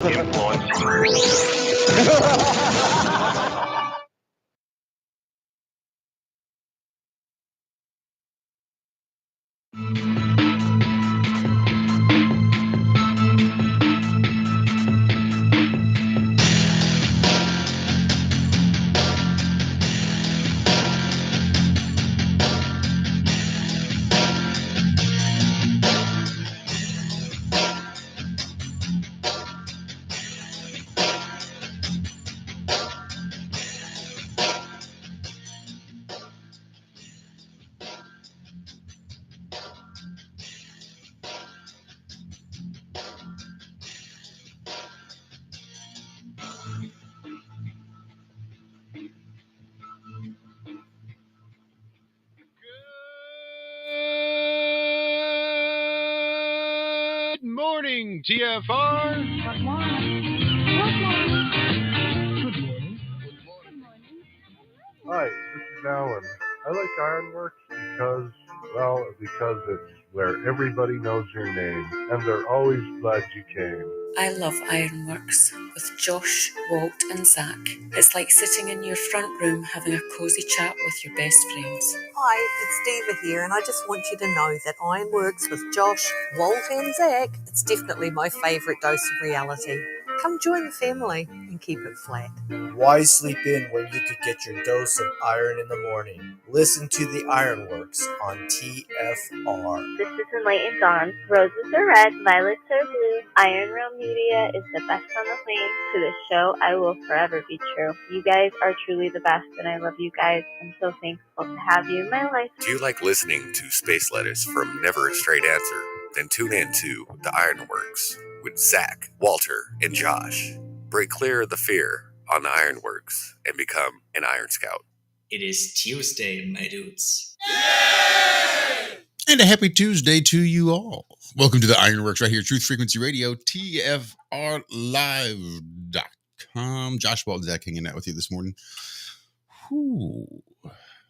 Good morning, TFR. Good morning. Hi, this is Alan. I like Ironworx because it's where everybody knows your name, and they're always glad you came. I love Ironworx with Josh, Walt and Zach. It's like sitting in your front room having a cosy chat with your best friends. Hi, it's Diva here, and I just want you to know that Ironworx with Josh, Walt and Zach, it's definitely my favourite dose of reality. Come join the family and keep it flat. Why sleep in when you could get your dose of iron in the morning? Listen to the Ironworx on TFR. This is Enlightened Dawn. Roses are red, violets are blue. Iron Realm Media is the best on the planet. To this show, I will forever be true. You guys are truly the best, and I love you guys. I'm so thankful to have you in my life. Do you like listening to Space Letters from Never a Straight Answer? Then tune in to The Ironworx with Zach, Walter, and Josh. Break clear of the fear on the Ironworx and become an Iron Scout. It is Tuesday, my dudes. And a happy Tuesday to you all. Welcome to the Ironworx right here, Truth Frequency Radio, TFRlive.com. Josh Walt, Zach hanging out with you this morning. Whew.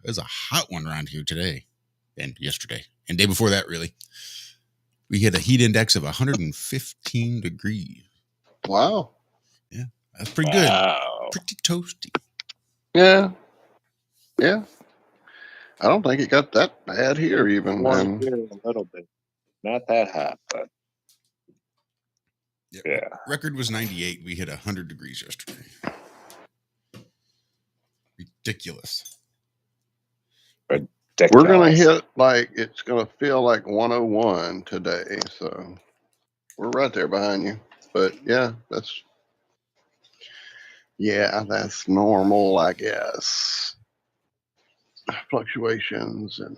There's a hot one around here today and yesterday and day before that, really. We hit a heat index of 115 degrees. Wow. Yeah, that's pretty good. Pretty toasty. Yeah. Yeah. I don't think it got that bad here even. A little bit. Not that hot, but yeah. Record was 98. We hit 100 degrees yesterday. Ridiculous. We're going to hit it's going to feel like 101 today. So we're right there behind you. But yeah, that's normal, I guess. Fluctuations and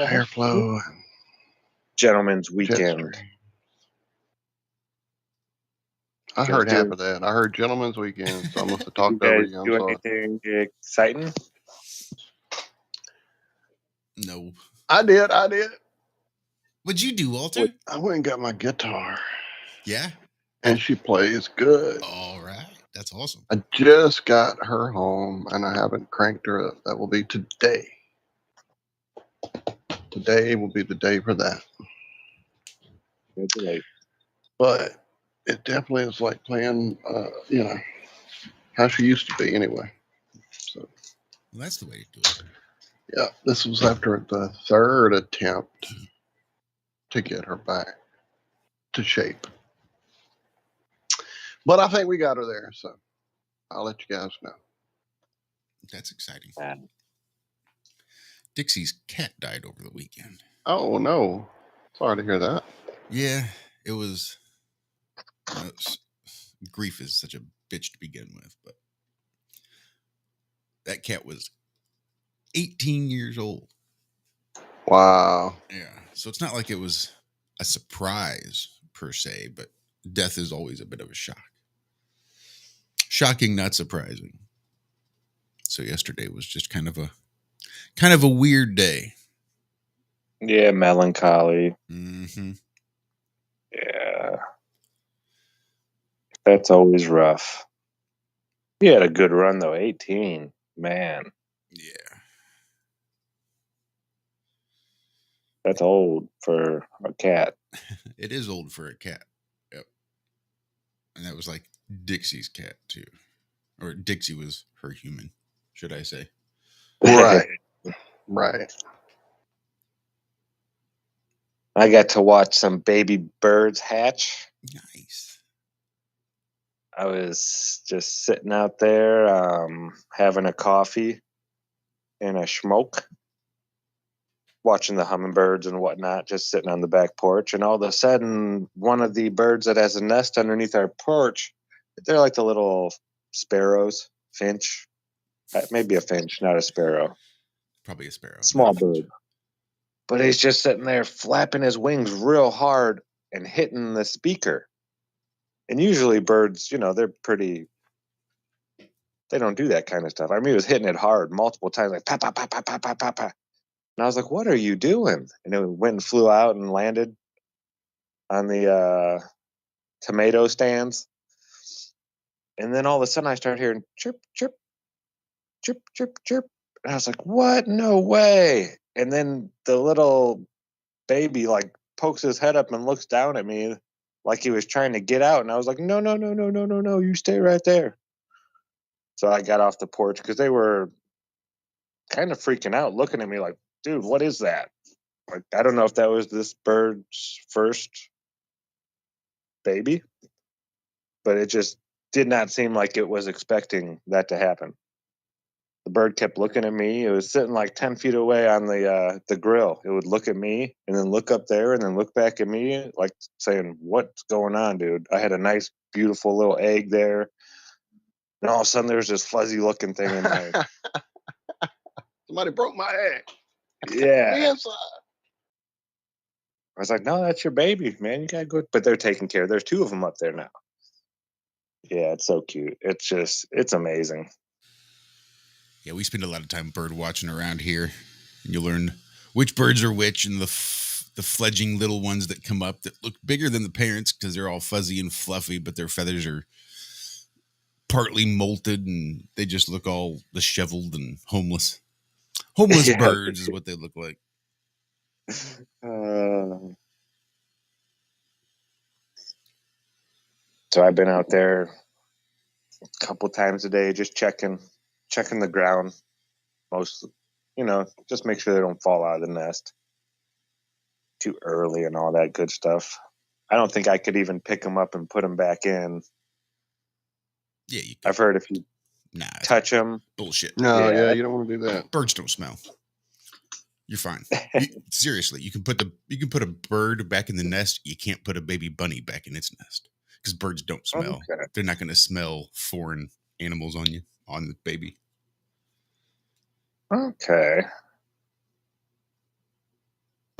airflow. And Gentleman's Weekend. I heard half of that. I heard Gentleman's Weekend, so I must have talked over you. I'm sorry. Anything exciting? No. I did. What'd you do, Walter? I went and got my guitar. Yeah? And she plays good. All right. That's awesome. I just got her home, and I haven't cranked her up. That will be today. Today will be the day for that. But it definitely is like playing, how she used to be anyway. So, well, that's the way to do it. Yeah, this was after the third attempt to get her back to shape. But I think we got her there, so I'll let you guys know. That's exciting. Dixie's cat died over the weekend. Oh, no. Sorry to hear that. Yeah, it was... grief is such a bitch to begin with, but that cat was 18 years old. Wow. Yeah, so it's not like it was a surprise per se, but death is always a bit of a shock. Shocking, not surprising. So yesterday was just kind of a weird day. Yeah, melancholy. Mm-hmm. Yeah. That's always rough. You had a good run, though. 18. Man. Yeah. That's old for a cat. It is old for a cat. And that was like Dixie's cat too. Or Dixie was her human, should I say. Right. Right. I got to watch some baby birds hatch. Nice. I was just sitting out there having a coffee and a smoke, watching the hummingbirds and whatnot, just sitting on the back porch. And all of a sudden, one of the birds that has a nest underneath our porch, they're like the little sparrows, finch, maybe a finch, not a sparrow. Probably a sparrow. Small bird. But he's just sitting there flapping his wings real hard and hitting the speaker. And usually birds, they're pretty, they don't do that kind of stuff. I mean, he was hitting it hard multiple times, like pa, pa, pa, pa, pa, pa, pa, pa. And I was like, what are you doing? And it went and flew out and landed on the tomato stands. And then all of a sudden I started hearing chirp, chirp, chirp, chirp, chirp. And I was like, what? No way. And then the little baby like pokes his head up and looks down at me like he was trying to get out. And I was like, no, no, no, no, no, no, no. You stay right there. So I got off the porch because they were kind of freaking out, looking at me like, dude, what is that? Like, I don't know if that was this bird's first baby, but it just did not seem like it was expecting that to happen. The bird kept looking at me. It was sitting like 10 feet away on the grill. It would look at me and then look up there and then look back at me like saying, what's going on, dude? I had a nice, beautiful little egg there. And all of a sudden there's this fuzzy looking thing in there. Somebody broke my egg. Yeah. Be inside. I was like, no, that's your baby, man. You got to go. But they're taking care. There's 2 of them up there now. Yeah, it's so cute. It's amazing. Yeah, we spend a lot of time bird watching around here. And you learn which birds are which and the fledging little ones that come up that look bigger than the parents because they're all fuzzy and fluffy, but their feathers are partly molted and they just look all disheveled and homeless. Homeless Yeah. birds is what they look like. So I've been out there a couple times a day just checking the ground. Most, just make sure they don't fall out of the nest too early and all that good stuff. I don't think I could even pick them up and put them back in. Yeah, you I've heard if you touch them. Bullshit. No, yeah, you don't want to do that. Birds don't smell. You're fine. Seriously, you can put a bird back in the nest. You can't put a baby bunny back in its nest because birds don't smell. Okay. They're not going to smell foreign animals on you, on the baby. Okay.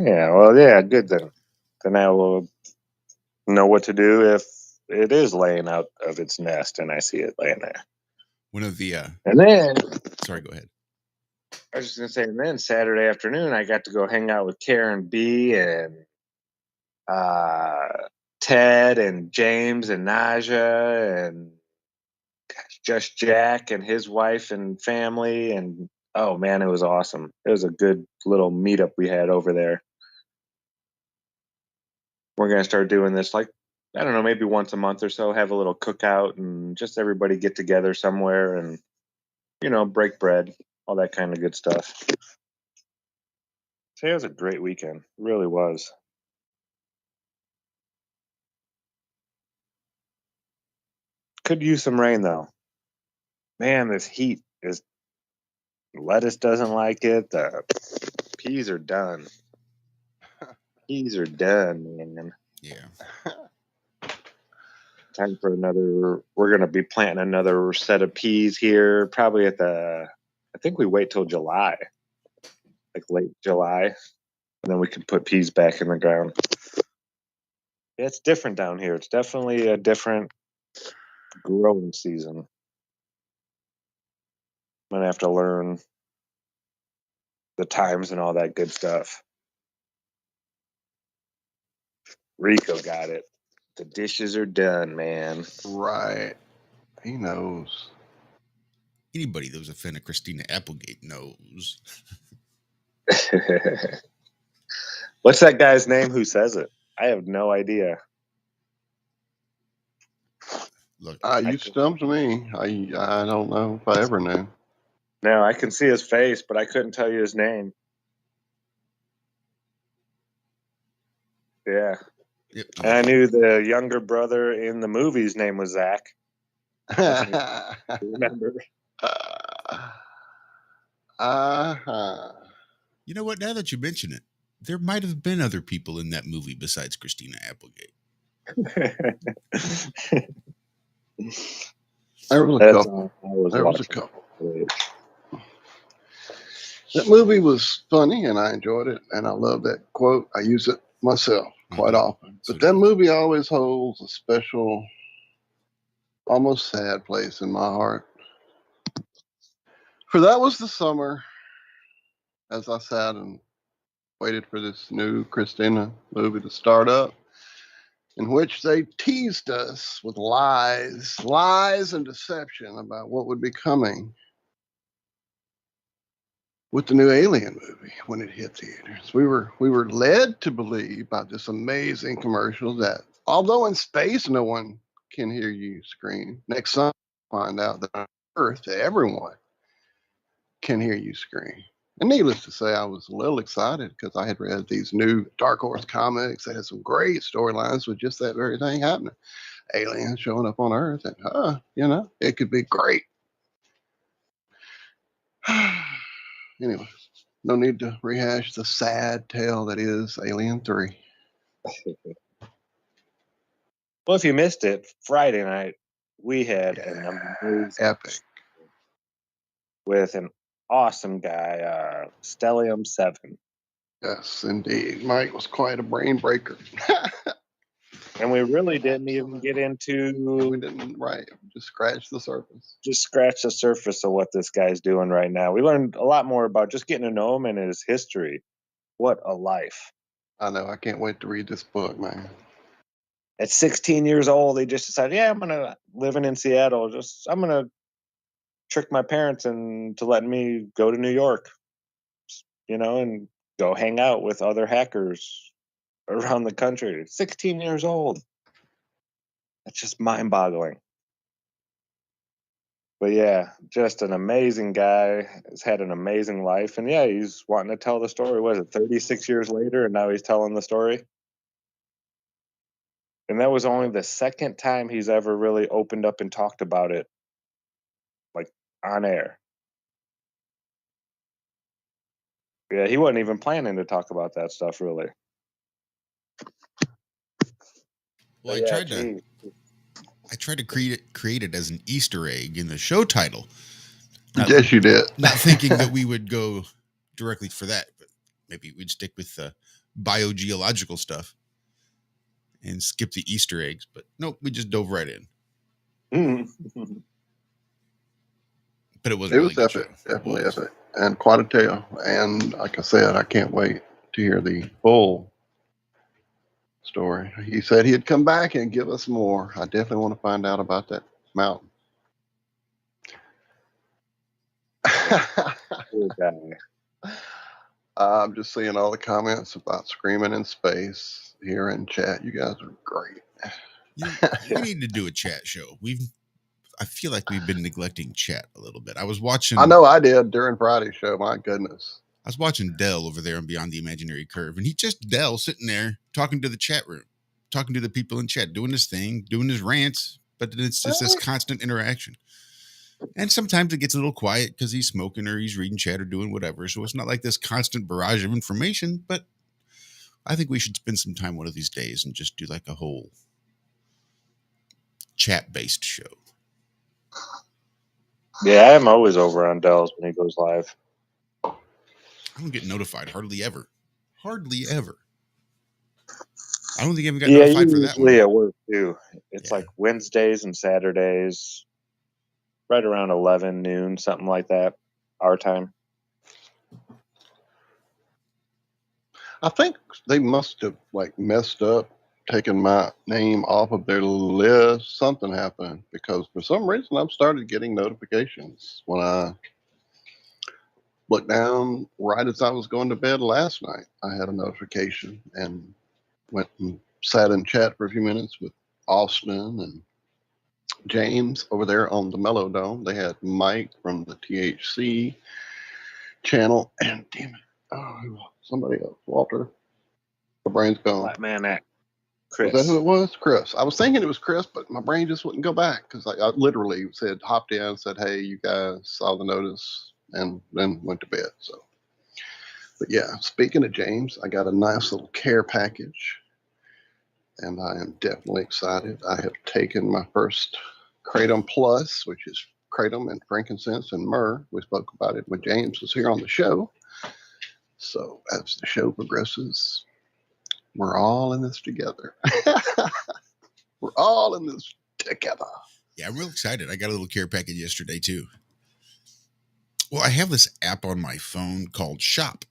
Yeah, well, yeah, good then. Then I will know what to do if it is laying out of its nest and I see it laying there. One of the and then sorry, go ahead. I was just gonna say, and then Saturday afternoon I got to go hang out with Karen B and Ted and James and Naja and just Jack and his wife and family, and oh man, it was awesome. It was a good little meetup we had over there. We're gonna start doing this like, I don't know, maybe once a month or so, have a little cookout and just everybody get together somewhere and break bread, all that kind of good stuff. So it was a great weekend. It really was. Could use some rain though. Man, this heat is, lettuce doesn't like it. The peas are done. Peas are done, man. Yeah. Time for another. We're going to be planting another set of peas here, probably I think we wait till July, like late July, and then we can put peas back in the ground. Yeah, it's different down here. It's definitely a different growing season. I'm going to have to learn the times and all that good stuff. Rico got it. The dishes are done, man. Right. He knows. Anybody that was a fan of Christina Applegate knows. What's that guy's name who says it? I have no idea. Look, You stumped me. I don't know if I ever knew. No, I can see his face, but I couldn't tell you his name. Yeah. yep, And I knew the younger brother in the movie's name was Zach. Remember? Uh-huh. You know what? Now that you mention it, there might have been other people in that movie besides Christina Applegate. There was a couple. There was a couple. That movie was funny, and I enjoyed it, and I love that quote. I use it myself quite often. So But that movie always holds a special, almost sad place in my heart. For that was the summer, as I sat and waited for this new Christina movie to start up, in which they teased us with lies and deception about what would be coming with the new Alien movie when it hit theaters. We were led to believe by this amazing commercial that although in space no one can hear you scream, next summer find out that on Earth everyone can hear you scream. And needless to say, I was a little excited because I had read these new Dark Horse comics that had some great storylines with just that very thing happening. Aliens showing up on Earth, and it could be great. Anyway, no need to rehash the sad tale that is Alien 3. Well, if you missed it, Friday night we had an amazing epic with an awesome guy, Stellium 7. Yes, indeed. Mike was quite a brain breaker. And we really didn't even get into. We didn't, right? Just scratch the surface. Just scratch the surface of what this guy's doing right now. We learned a lot more about just getting to know him and his history. What a life! I know. I can't wait to read this book, man. At 16 years old, he just decided, yeah, I'm gonna living in Seattle. I'm gonna trick my parents into letting me go to New York, and go hang out with other hackers around the country. 16 years old. That's just mind-boggling. But yeah, just an amazing guy. Has had an amazing life. And yeah, he's wanting to tell the story. Was it 36 years later? And now he's telling the story. And that was only the second time he's ever really opened up and talked about it, like on air. Yeah, he wasn't even planning to talk about that stuff, really. Well, I tried to create it as an Easter egg in the show title. Yes, you did. Not thinking that we would go directly for that, but maybe we'd stick with the biogeological stuff and skip the Easter eggs. But nope, we just dove right in. But it was a really good epic, show. definitely epic, and quite a tale. And like I said, I can't wait to hear the full story. He said he'd come back and give us more. I definitely want to find out about that mountain. I'm just seeing all the comments about screaming in space here in chat. You guys are great. We need to do a chat show. I feel like we've been neglecting chat a little bit. I know I did during Friday's show. My goodness. I was watching Dell over there on Beyond the Imaginary Curve, and Dell sitting there talking to the chat room, talking to the people in chat, doing his thing, doing his rants, but it's just this constant interaction. And sometimes it gets a little quiet because he's smoking or he's reading chat or doing whatever. So it's not like this constant barrage of information, but I think we should spend some time one of these days and just do like a whole chat-based show. Yeah, I'm always over on Dell's when he goes live. I don't get notified hardly ever. Hardly ever. I don't think I even got notified for that one. Usually at work too. It's like Wednesdays and Saturdays, right around 11 noon, something like that, our time. I think they must have messed up, taken my name off of their list. Something happened because for some reason I've started getting notifications when I looked down right as I was going to bed last night. I had a notification and went and sat in chat for a few minutes with Austin and James over there on the Mellow Dome. They had Mike from the THC channel, and damn it, somebody else, Walter. My brain's gone. Black Man Act. Chris. Was that who it was? Chris. I was thinking it was Chris, but my brain just wouldn't go back because I literally hopped in and said, "Hey, you guys saw the notice," and then went to bed. So, but yeah, speaking of James, I got a nice little care package, and I am definitely excited. I have taken my first Kratom Plus, which is Kratom and frankincense and myrrh. We spoke about it when James was here on the show. So as the show progresses, we're all in this together. We're all in this together. Yeah, I'm real excited. I got a little care package yesterday too. Well, I have this app on my phone called Shop.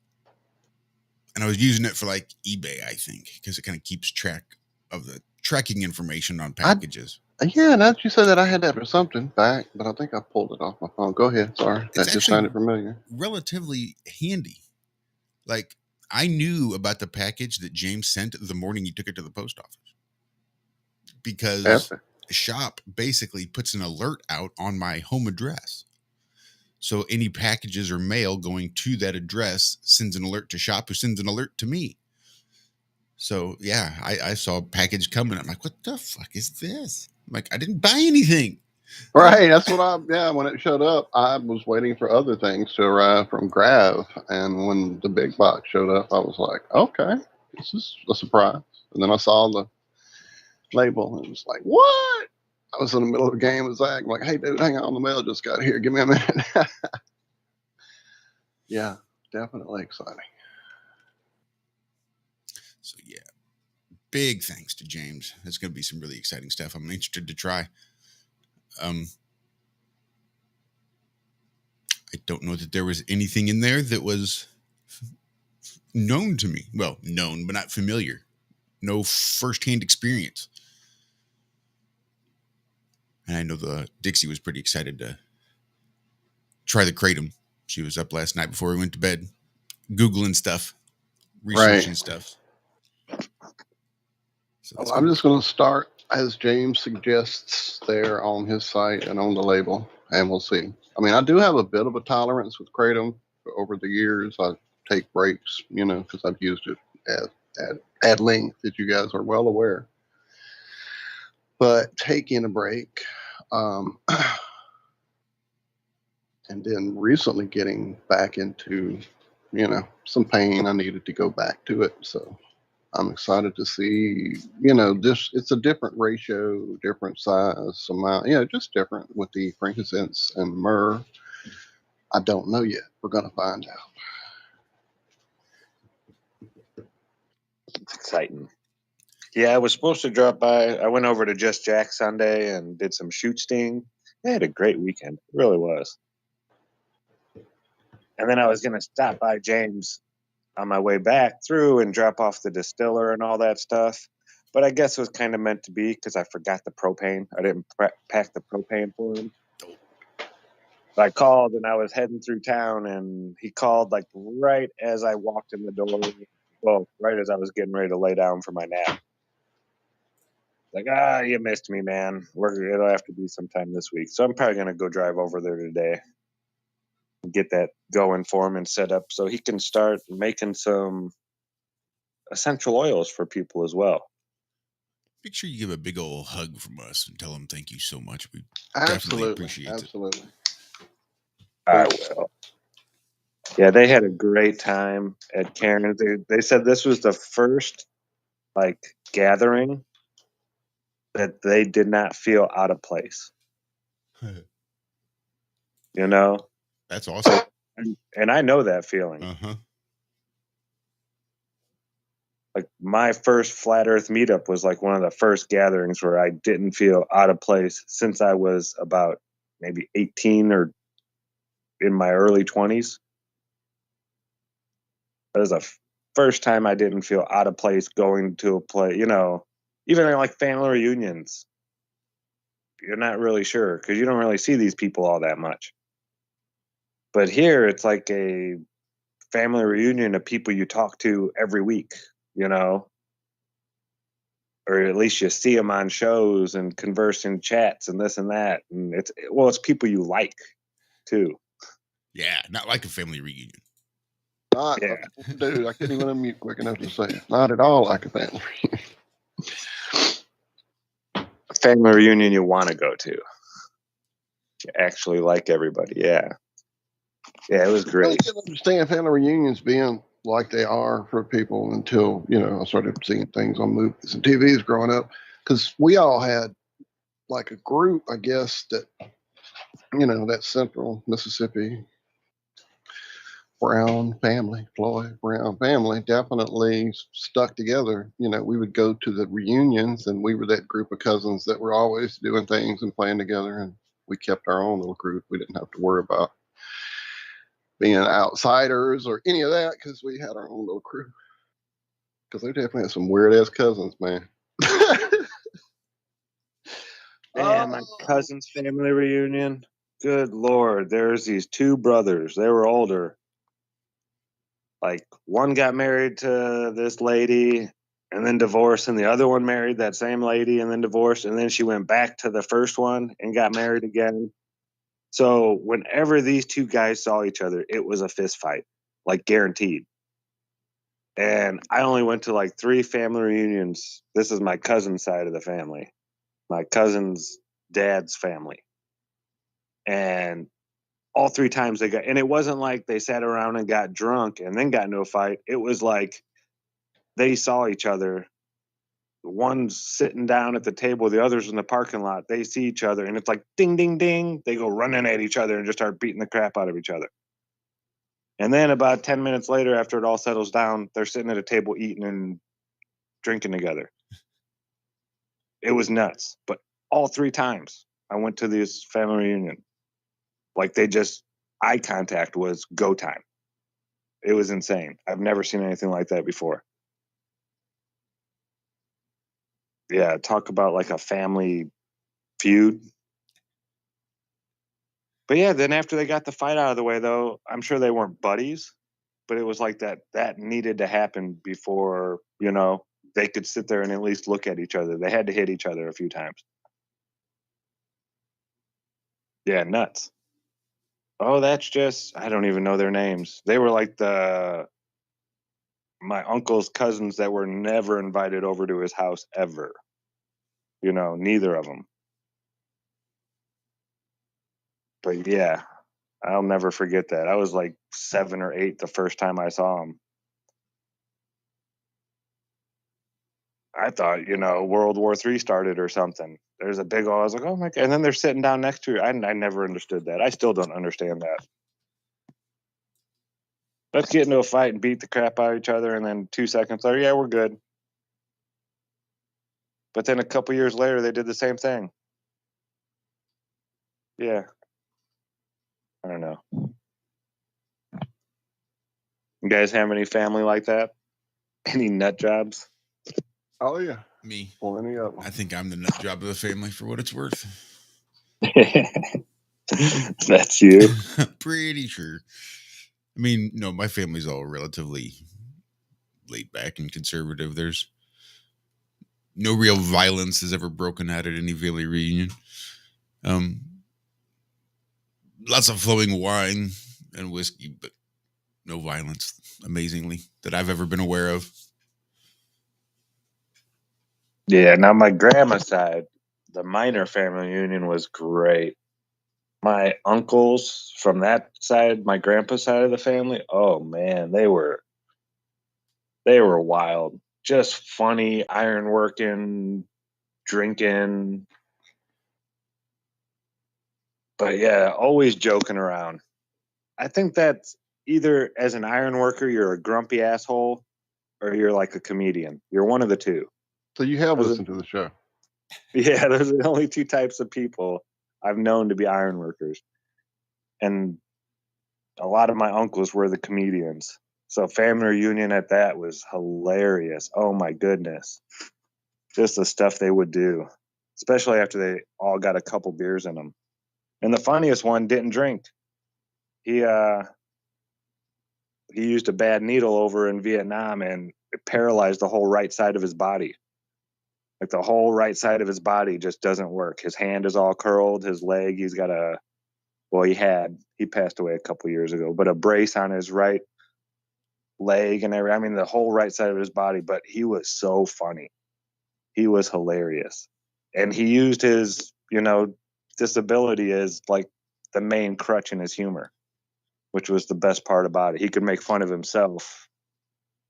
And I was using it for like eBay, I think, because it kind of keeps track of the tracking information on packages. Yeah, now that you said that, I had that for something back, but I think I pulled it off my phone. Go ahead. Sorry. That just sounded familiar. Relatively handy. Like, I knew about the package that James sent the morning he took it to the post office. Because Shop basically puts an alert out on my home address. So any packages or mail going to that address sends an alert to Shop, who sends an alert to me. So, yeah, I saw a package coming. I'm like, what the fuck is this? I'm like, I didn't buy anything. Right. That's what when it showed up, I was waiting for other things to arrive from Grav. And when the big box showed up, I was like, okay, this is a surprise. And then I saw the label and it was like, what? I was in the middle of the game with Zach. I'm like, hey, dude, hang on. The mail just got here. Give me a minute. Yeah, definitely exciting. So, yeah, big thanks to James. It's going to be some really exciting stuff. I'm interested to try. I don't know that there was anything in there that was known to me. Well, known, but not familiar. No firsthand experience. And I know the Dixie was pretty excited to try the Kratom. She was up last night before we went to bed, Googling stuff, researching stuff. So I'm just going to start as James suggests there on his site and on the label, and we'll see. I mean, I do have a bit of a tolerance with Kratom over the years. I take breaks, because I've used it at length, as you guys are well aware. But taking a break, and then recently getting back into, some pain, I needed to go back to it. So I'm excited to see, it's a different ratio, different size amount, just different with the frankincense and myrrh. I don't know yet. We're going to find out. It's exciting. Yeah, I was supposed to drop by. I went over to Just Jack Sunday and did some shoot sting. I had a great weekend. It really was. And then I was going to stop by James on my way back through and drop off the distiller and all that stuff. But I guess it was kind of meant to be because I forgot the propane. I didn't pack the propane for him. I called and I was heading through town and he called like right as I walked in the door. Well, right as I was getting ready to lay down for my nap. Like, you missed me, man. It'll have to be sometime this week. So I'm probably going to go drive over there today and get that going for him and set up so he can start making some essential oils for people as well. Make sure you give a big old hug from us and tell them thank you so much. We Absolutely definitely appreciate it. I will. Yeah, they had a great time at Karen's. They said this was the first gathering that they did not feel out of place. That's awesome. And I know that feeling. Like my first Flat Earth meetup was like one of the first gatherings where I didn't feel out of place since I was about maybe 18 or in my early 20s. That was the first time I didn't feel out of place going to a place, even in like family reunions. You're not really sure because you don't really see these people all that much. But here it's like a family reunion of people you talk to every week, or at least you see them on shows and converse in chats and this and that. And it's people you like too. Yeah, not like a family reunion. Not, Yeah. dude, I couldn't even unmute quick enough to say it. Not at all like a family reunion. A family reunion you want to go to. You actually like everybody. Yeah. Yeah, it was I really great. didn't understand family reunions being like they are for people until, I started seeing things on movies and TVs growing up. Because we all had like a group, I guess, that, that central Mississippi Brown family, Floyd Brown family, definitely stuck together. We would go to the reunions, and we were that group of cousins that were always doing things and playing together, and we kept our own little group. We didn't have to worry about being outsiders or any of that because we had our own little crew. Because they definitely had some weird ass cousins, man. Man, my cousin's family reunion. Good Lord. There's these two brothers. They were older. Like, one got married to this lady and then divorced, and the other one married that same lady and then divorced, and then she went back to the first one and got married again. So whenever these two guys saw each other, it was a fist fight, like guaranteed. And I only went to like 3 family reunions. This is my cousin's side of the family, my cousin's dad's family. And all 3 times they got, and it wasn't like they sat around and got drunk and then got into a fight. It was like they saw each other. One's sitting down at the table, the other's in the parking lot. They see each other, and it's like ding, ding, ding. They go running at each other and just start beating the crap out of each other. And then about 10 minutes later, after it all settles down, they're sitting at a table eating and drinking together. It was nuts. But all 3 times I went to this family reunion, like they just, eye contact was go time. It was insane. I've never seen anything like that before. Yeah, talk about like a family feud. But yeah, then after they got the fight out of the way, though, I'm sure they weren't buddies, but it was like that needed to happen before, they could sit there and at least look at each other. They had to hit each other a few times. Yeah, nuts. Oh, that's just, I don't even know their names. They were like my uncle's cousins that were never invited over to his house ever. Neither of them. But yeah, I'll never forget that. I was like 7 or 8 the first time I saw him. I thought, World War III started or something. There's a big, I was like, oh my God. And then they're sitting down next to you. I never understood that. I still don't understand that. Let's get into a fight and beat the crap out of each other. And then 2 seconds later, yeah, we're good. But then a couple years later, they did the same thing. Yeah. I don't know. You guys have any family like that? Any nut jobs? Oh, yeah. Me. Plenty of them. I think I'm the nut job of the family for what it's worth. That's you. Pretty sure. I mean, no, my family's all relatively laid back and conservative. There's no real violence has ever broken out at any family reunion. Lots of flowing wine and whiskey, but no violence, amazingly, that I've ever been aware of. Yeah, now my grandma's side, the minor family reunion was great. My uncles from that side, my grandpa's side of the family, oh man, they were wild. Just funny, ironworking, drinking. But yeah, always joking around. I think that's either as an ironworker, you're a grumpy asshole, or you're like a comedian. You're one of the two. So you have listened to the show. Yeah, those are the only 2 types of people I've known to be ironworkers. And a lot of my uncles were the comedians. So family reunion at that was hilarious. Oh my goodness. Just the stuff they would do, especially after they all got a couple beers in them. And the funniest one didn't drink. He used a bad needle over in Vietnam and it paralyzed the whole right side of his body. Like the whole right side of his body just doesn't work. His hand is all curled. His leg, he passed away a couple years ago, but a brace on his right leg and everything. I mean, the whole right side of his body, but he was so funny. He was hilarious. And he used his, disability as like the main crutch in his humor, which was the best part about it. He could make fun of himself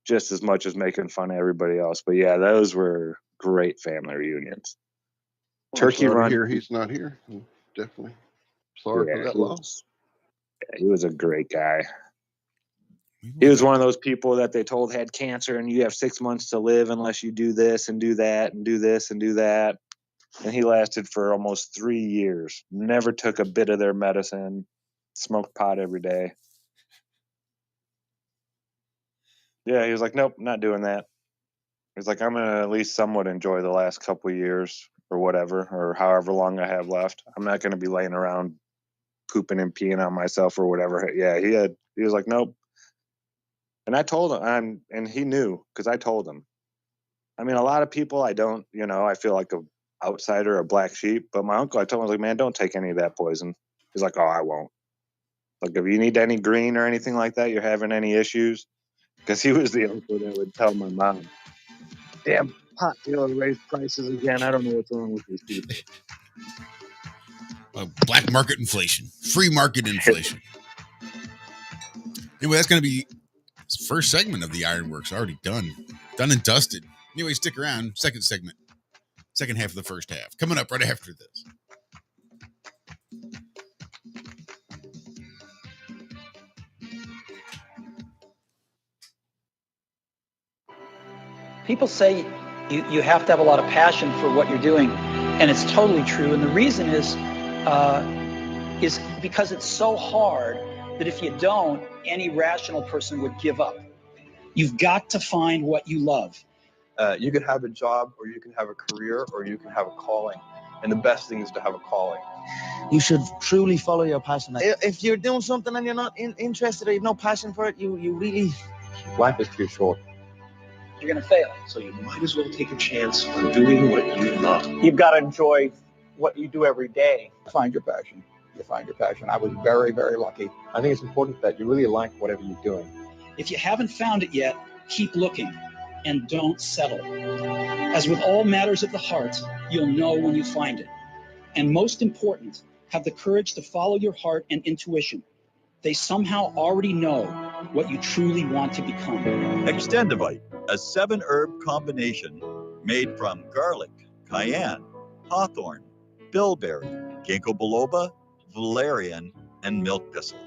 just as much as making fun of everybody else. But yeah, those were great family reunions. Turkey Run. Here, he's not here. Definitely sorry for that loss. He was a great guy. He was one of those people that they told had cancer and you have 6 months to live unless you do this and do that and do this and do that. And he lasted for almost 3 years. Never took a bit of their medicine. Smoked pot every day. Yeah, he was like, nope, not doing that. He's like, I'm going to at least somewhat enjoy the last couple of years or whatever, or however long I have left. I'm not going to be laying around pooping and peeing on myself or whatever. Yeah, he was like, nope. And I told him, and he knew because I told him. I mean, a lot of people, I don't, I feel like a outsider, a black sheep. But my uncle, I told him, I was like, man, don't take any of that poison. He's like, oh, I won't. Like, if you need any green or anything like that, you're having any issues. Because he was the uncle that would tell my mom, damn pot dealer raised prices again. I don't know what's wrong with these people. Black market inflation, free market inflation. Anyway, that's going to be the first segment of the Ironworks already done and dusted. Anyway, stick around. Second segment, second half of the first half, coming up right after this. People say you have to have a lot of passion for what you're doing, and it's totally true. And the reason is because it's so hard that if you don't, any rational person would give up. You've got to find what you love. You could have a job, or you can have a career, or you can have a calling. And the best thing is to have a calling. You should truly follow your passion. If you're doing something and you're not interested or you have no passion for it, you really... Life is too short. You're going to fail. So you might as well take a chance on doing what you love. You've got to enjoy what you do every day. Find your passion. You find your passion. I was very, very lucky. I think it's important that you really like whatever you're doing. If you haven't found it yet, keep looking and don't settle. As with all matters of the heart, you'll know when you find it. And most important, have the courage to follow your heart and intuition. They somehow already know what you truly want to become. Extendivite, a 7-herb combination made from garlic, cayenne, hawthorn, bilberry, ginkgo biloba, valerian, and milk thistle.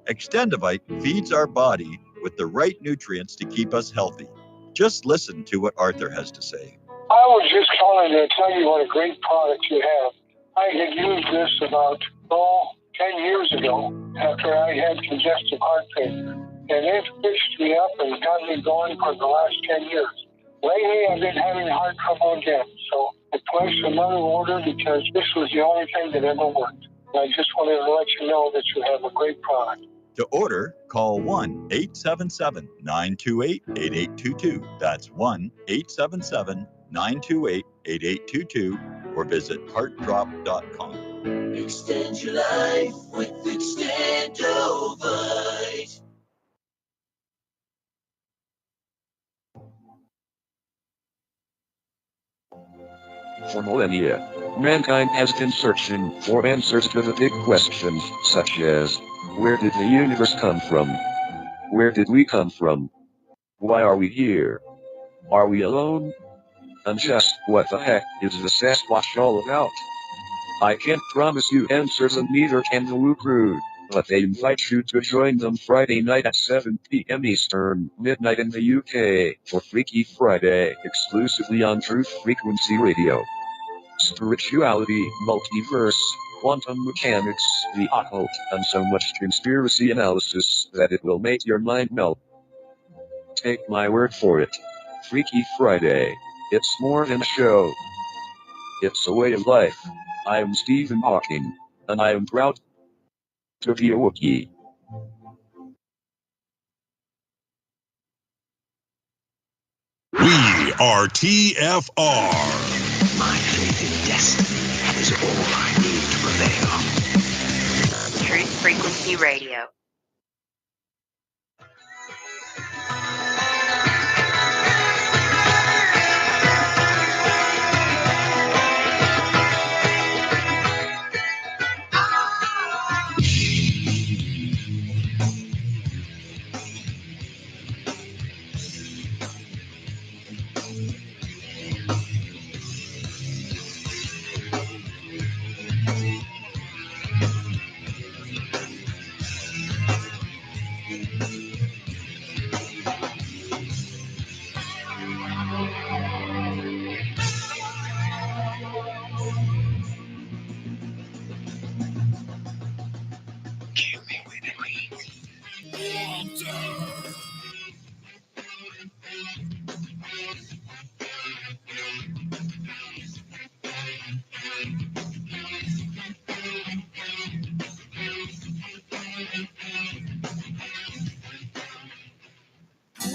Extendivite feeds our body with the right nutrients to keep us healthy. Just listen to what Arthur has to say. I was just calling to tell you what a great product you have. I had used this about 10 years ago after I had congestive heart failure. And it fixed me up and got me going for the last 10 years. Lately, I've been having heart trouble again. So I placed another order because this was the only thing that ever worked. And I just wanted to let you know that you have a great product. To order, call 1-877-928-8822. That's 1-877-928-8822 or visit heartdrop.com. Extend your life with Extendovite. For millennia, mankind has been searching for answers to the big questions, such as, where did the universe come from? Where did we come from? Why are we here? Are we alone? And just what the heck is the Sasquatch all about? I can't promise you answers, and neither can the Woo Crew, but they invite you to join them Friday night at 7 p.m. Eastern, midnight in the UK, for Freaky Friday, exclusively on Truth Frequency Radio. Spirituality, multiverse, quantum mechanics, the occult, and so much conspiracy analysis that it will make your mind melt. Take my word for it. Freaky Friday. It's more than a show. It's a way of life. I am Stephen Hawking, and I am proud to be a Wookiee. We are TFR. This is all I need to prevail. Truth Frequency Radio.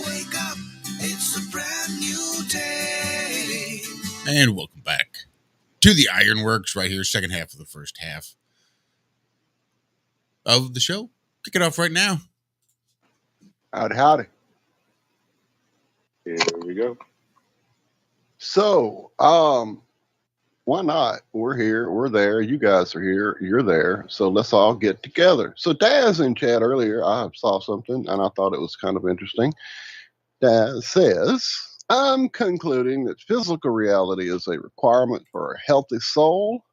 Wake up, it's a brand new day. And welcome back to the Ironworks right here, second half of the first half of the show. Kick it off right now. Howdy, howdy. Here we go. So, why not? We're here, we're there, you guys are here, you're there, so let's all get together. So Daz in chat earlier, I saw something and I thought it was kind of interesting. Daz says, I'm concluding that physical reality is a requirement for a healthy soul,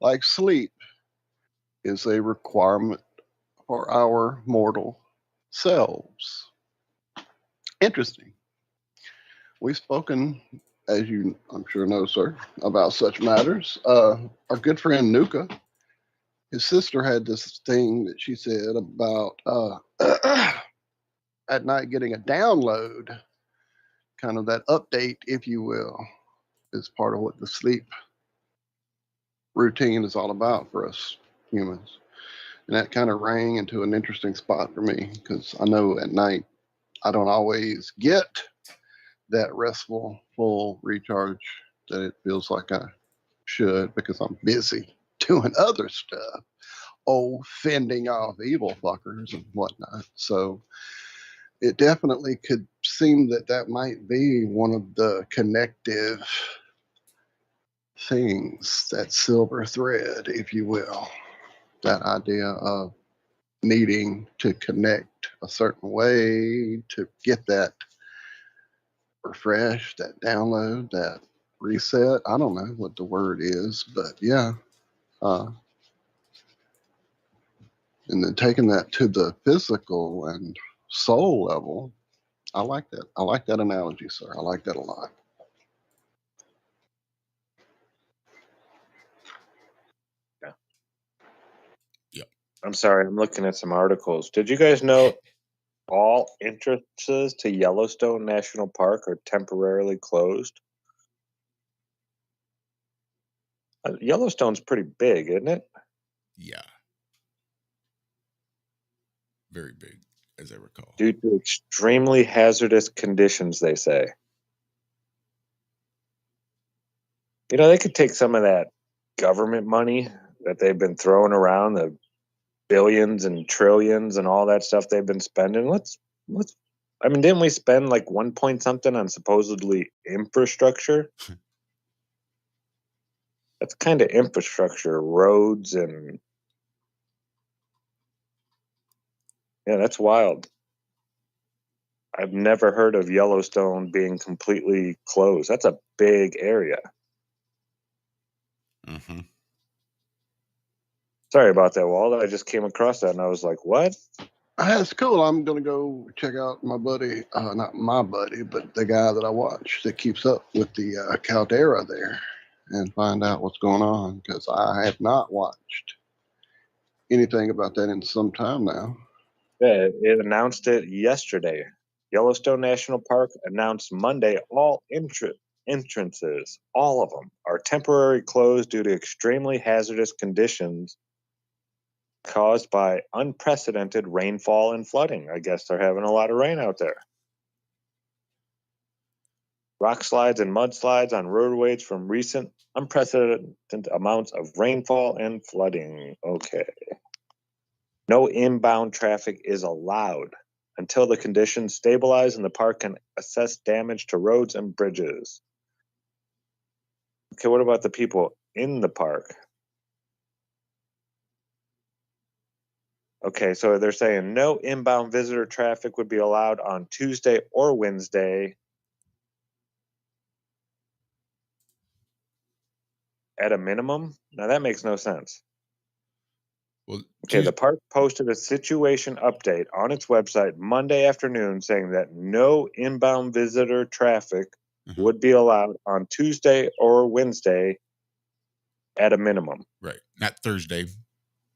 like sleep is a requirement for our mortal selves. Interesting. We've spoken, as you I'm sure know, sir, about such matters. Our good friend Nuka, his sister had this thing that she said about at night getting a download, kind of that update, if you will, is part of what the sleep routine is all about for us humans. And that kind of rang into an interesting spot for me because I know at night I don't always get that restful, full recharge that it feels like I should because I'm busy doing other stuff. Oh, fending off evil fuckers and whatnot. So it definitely could seem that that might be one of the connective things, that silver thread, if you will. That idea of needing to connect a certain way to get that refresh, that download, that reset. I don't know what the word is, but yeah. And then taking that to the physical and soul level, I like that. I like that analogy, sir. I like that a lot. Yeah. Yep. I'm sorry, I'm looking at some articles. Did you guys know all entrances to Yellowstone National Park are temporarily closed? Yellowstone's pretty big, isn't it? Yeah. Very big, as I recall. Due to extremely hazardous conditions, they say. You know, they could take some of that government money that they've been throwing around, the billions and trillions and all that stuff they've been spending. Let's I mean, didn't we spend like 1 point something on supposedly infrastructure? That's kind of infrastructure, roads and yeah, that's wild. I've never heard of Yellowstone being completely closed. That's a big area. Mm-hmm. Sorry about that, Walt. I just came across that and I was like, what? That's cool. I'm going to go check out my buddy, not my buddy, but the guy that I watch that keeps up with the caldera there and find out what's going on because I have not watched anything about that in some time now. Yeah, it announced it yesterday. Yellowstone National Park announced Monday all entrances, all of them, are temporarily closed due to extremely hazardous conditions caused by unprecedented rainfall and flooding. I guess they're having a lot of rain out there. Rock slides and mudslides on roadways from recent unprecedented amounts of rainfall and flooding. Okay. No inbound traffic is allowed until the conditions stabilize and the park can assess damage to roads and bridges. Okay, what about the people in the park? Okay, so they're saying no inbound visitor traffic would be allowed on Tuesday or Wednesday at a minimum. Now that makes no sense. Well, okay, the park posted a situation update on its website Monday afternoon saying that no inbound visitor traffic would be allowed on Tuesday or Wednesday at a minimum. Right. Not Thursday.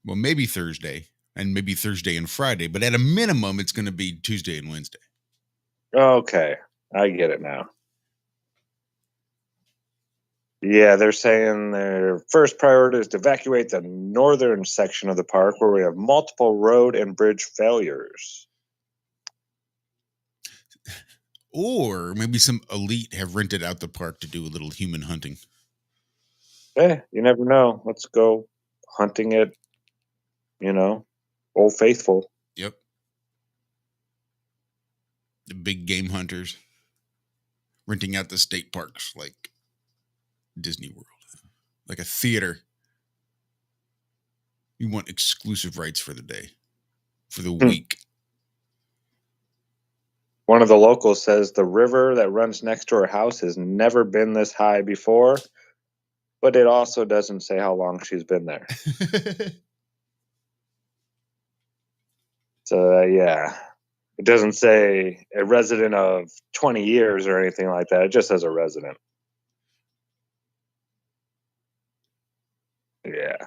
Well, maybe Thursday and maybe Thursday and Friday, but at a minimum, it's going to be Tuesday and Wednesday. Okay, I get it now. Yeah, they're saying their first priority is to evacuate the northern section of the park where we have multiple road and bridge failures. Or maybe some elite have rented out the park to do a little human hunting. You never know. Let's go hunting it, Old Faithful. Yep. The big game hunters renting out the state parks like Disney World, like a theater. You want exclusive rights for the day, for the week. One of the locals says the river that runs next to her house has never been this high before, but it also doesn't say how long she's been there. So, yeah, it doesn't say a resident of 20 years or anything like that. It just says a resident. Yeah.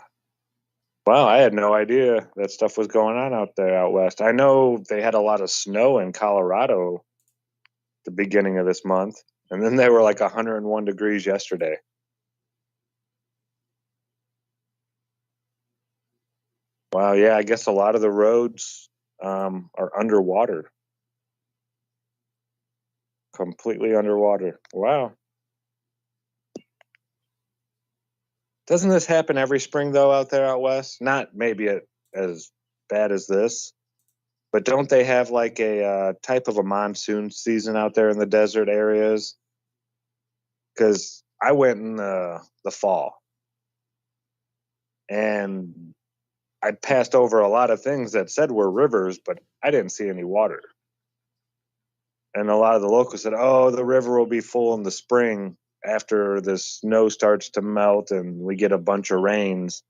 Wow, I had no idea that stuff was going on out there out west. I know they had a lot of snow in Colorado the beginning of this month, and then they were like 101 degrees yesterday. Wow, yeah, I guess a lot of the roads are underwater. Completely underwater. Wow. Doesn't this happen every spring, though, out there out west? Not maybe as bad as this, but don't they have like a type of a monsoon season out there in the desert areas? Because I went in the fall, and I passed over a lot of things that said were rivers, but I didn't see any water. And a lot of the locals said, oh, the river will be full in the spring after the snow starts to melt and we get a bunch of rains.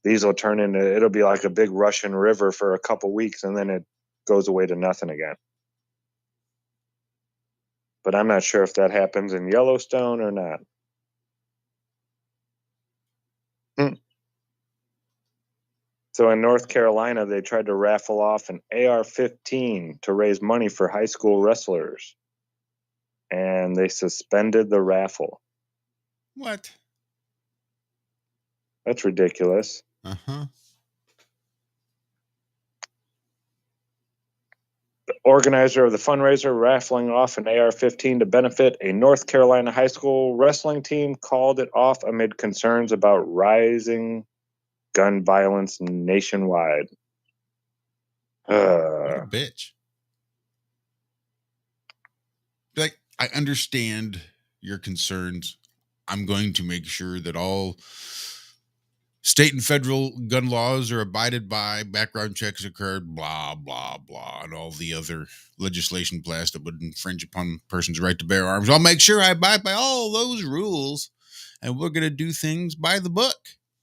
These will turn into, it'll be like a big Russian river for a couple weeks, and then it goes away to nothing again. But I'm not sure if that happens in Yellowstone or not. So in North Carolina, they tried to raffle off an AR-15 to raise money for high school wrestlers. And they suspended the raffle. What? That's ridiculous. Uh-huh. The organizer of the fundraiser raffling off an AR-15 to benefit a North Carolina high school wrestling team called it off amid concerns about rising gun violence nationwide. What a bitch. Like, I understand your concerns. I'm going to make sure that all state and federal gun laws are abided by, background checks occurred, blah, blah, blah, and all the other legislation passed that would infringe upon a person's right to bear arms. I'll make sure I abide by all those rules, and we're going to do things by the book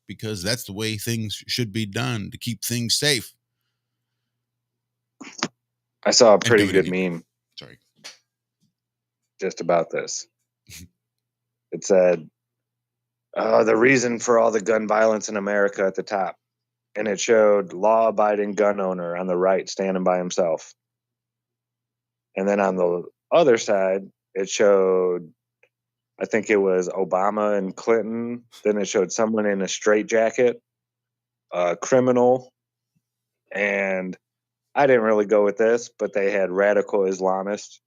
because that's the way things should be done to keep things safe. I saw a pretty good meme. Sorry. Just about this. It said, the reason for all the gun violence in America at the top. And it showed law-abiding gun owner on the right standing by himself. And then on the other side, it showed, I think it was Obama and Clinton. Then it showed someone in a straitjacket, a criminal. And I didn't really go with this, but they had radical Islamists.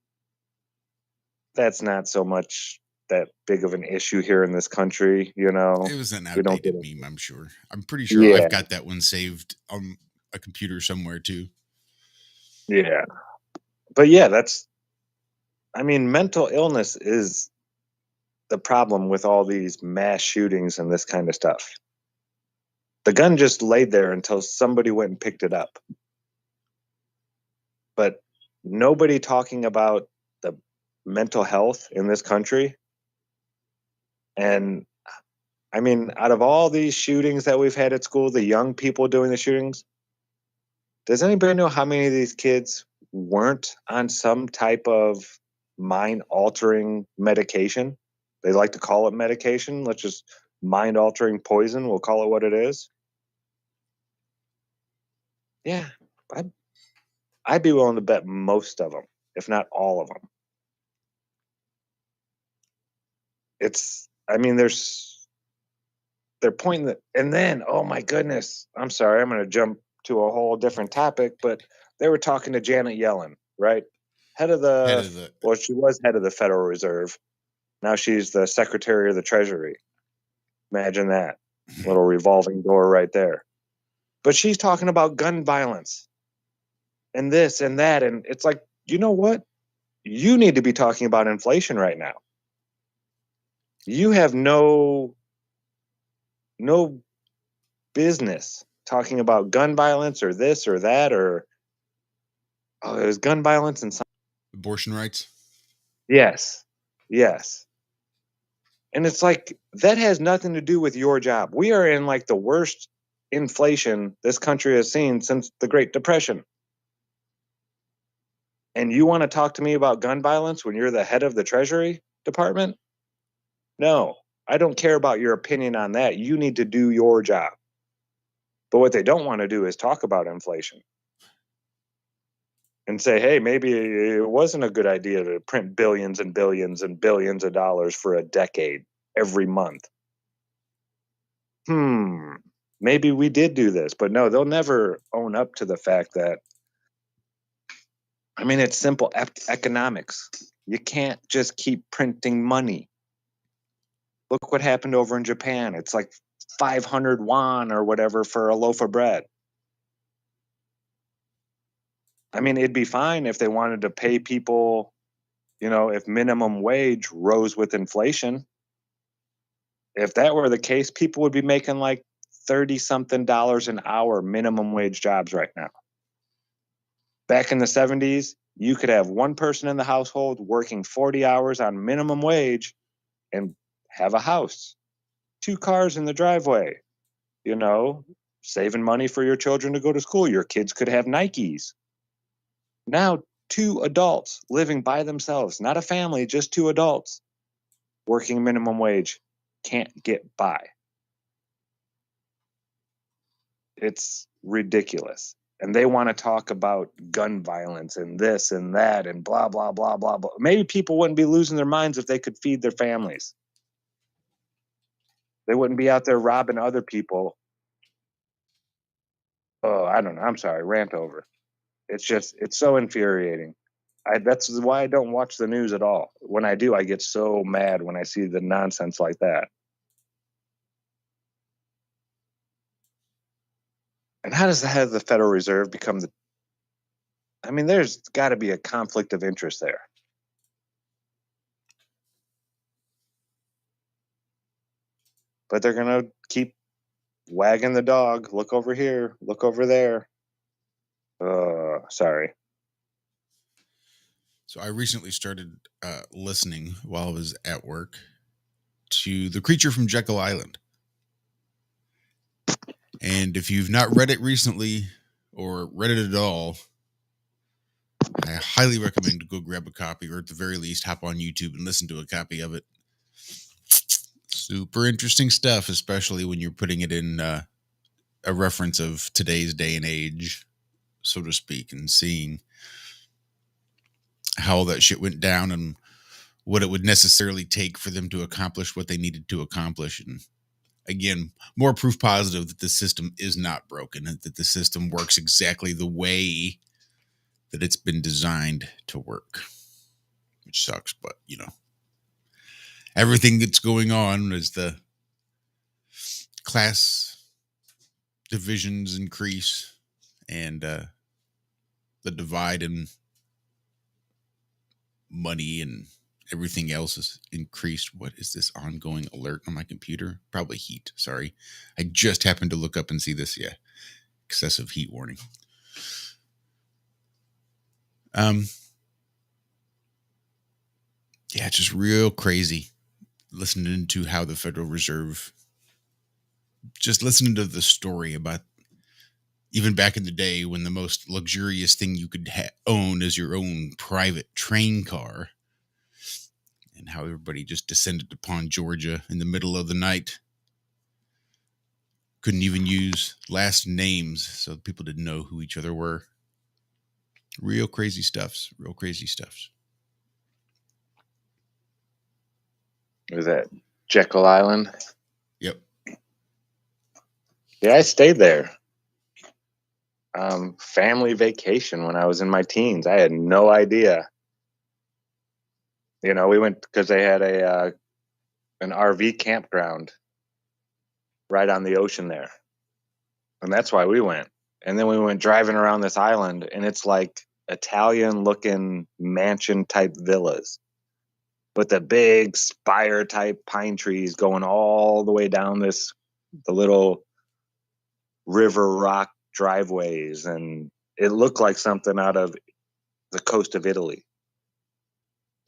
that's not so much that big of an issue here in this country, you know. It was an We don't outdated get meme, I'm sure. I'm pretty sure Yeah. I've got that one saved on a computer somewhere too. Yeah. But yeah, mental illness is the problem with all these mass shootings and this kind of stuff. The gun just laid there until somebody went and picked it up. But nobody talking about the mental health in this country. And out of all these shootings that we've had at school, the young people doing the shootings, does anybody know how many of these kids weren't on some type of mind-altering medication? They like to call it medication. Let's just mind-altering poison. We'll call it what it is. Yeah, I'd be willing to bet most of them, if not all of them. They're pointing that, and then, oh my goodness, I'm sorry, I'm going to jump to a whole different topic, but they were talking to Janet Yellen, right? She was head of the Federal Reserve. Now she's the Secretary of the Treasury. Imagine that little revolving door right there. But she's talking about gun violence and this and that. And it's like, you know what? You need to be talking about inflation right now. You have no business talking about gun violence or this or that, or there's gun violence and abortion rights. Yes. And it's like, that has nothing to do with your job. We are in like the worst inflation this country has seen since the Great Depression. And you want to talk to me about gun violence when you're the head of the Treasury Department? No, I don't care about your opinion on that. You need to do your job. But what they don't want to do is talk about inflation and say, hey, maybe it wasn't a good idea to print billions and billions and billions of dollars for a decade every month. Maybe we did do this, but no, they'll never own up to the fact that, it's simple economics. You can't just keep printing money. Look what happened over in Japan. It's like 500 won or whatever for a loaf of bread. It'd be fine if they wanted to pay people, if minimum wage rose with inflation. If that were the case, people would be making like $30-something an hour minimum wage jobs right now. Back in the 70s, you could have one person in the household working 40 hours on minimum wage and have a house, 2 cars in the driveway, saving money for your children to go to school. Your kids could have Nikes. Now, 2 adults living by themselves, not a family, just 2 adults working minimum wage can't get by. It's ridiculous. And they want to talk about gun violence and this and that and blah, blah, blah, blah, blah. Maybe people wouldn't be losing their minds if they could feed their families. They wouldn't be out there robbing other people. Oh, I don't know. I'm sorry. Rant over. It's so infuriating. That's why I don't watch the news at all. When I do, I get so mad when I see the nonsense like that. And how does the head of the Federal Reserve become there's got to be a conflict of interest there. But they're going to keep wagging the dog. Look over here. Look over there. Sorry. So I recently started listening while I was at work to The Creature from Jekyll Island. And if you've not read it recently or read it at all, I highly recommend to go grab a copy, or at the very least hop on YouTube and listen to a copy of it. Super interesting stuff, especially when you're putting it in a reference of today's day and age, so to speak, and seeing how all that shit went down and what it would necessarily take for them to accomplish what they needed to accomplish. And again, more proof positive that the system is not broken and that the system works exactly the way that it's been designed to work, which sucks, but everything that's going on as the class divisions increase and the divide in money and everything else is increased. What is this ongoing alert on my computer? Probably heat. Sorry. I just happened to look up and see this. Yeah. Excessive heat warning. Yeah, it's just real crazy listening to how the Federal Reserve, just listening to the story about even back in the day when the most luxurious thing you could own is your own private train car, and how everybody just descended upon Georgia in the middle of the night. Couldn't even use last names, so people didn't know who each other were. Real crazy stuffs. Real crazy stuffs. Was that Jekyll Island? Yep. Yeah, I stayed there. Family vacation when I was in my teens. I had no idea. We went because they had an RV campground right on the ocean there. And that's why we went. And then we went driving around this island, and it's like Italian-looking mansion-type villas with the big spire-type pine trees going all the way down the little river rock driveways. And it looked like something out of the coast of Italy.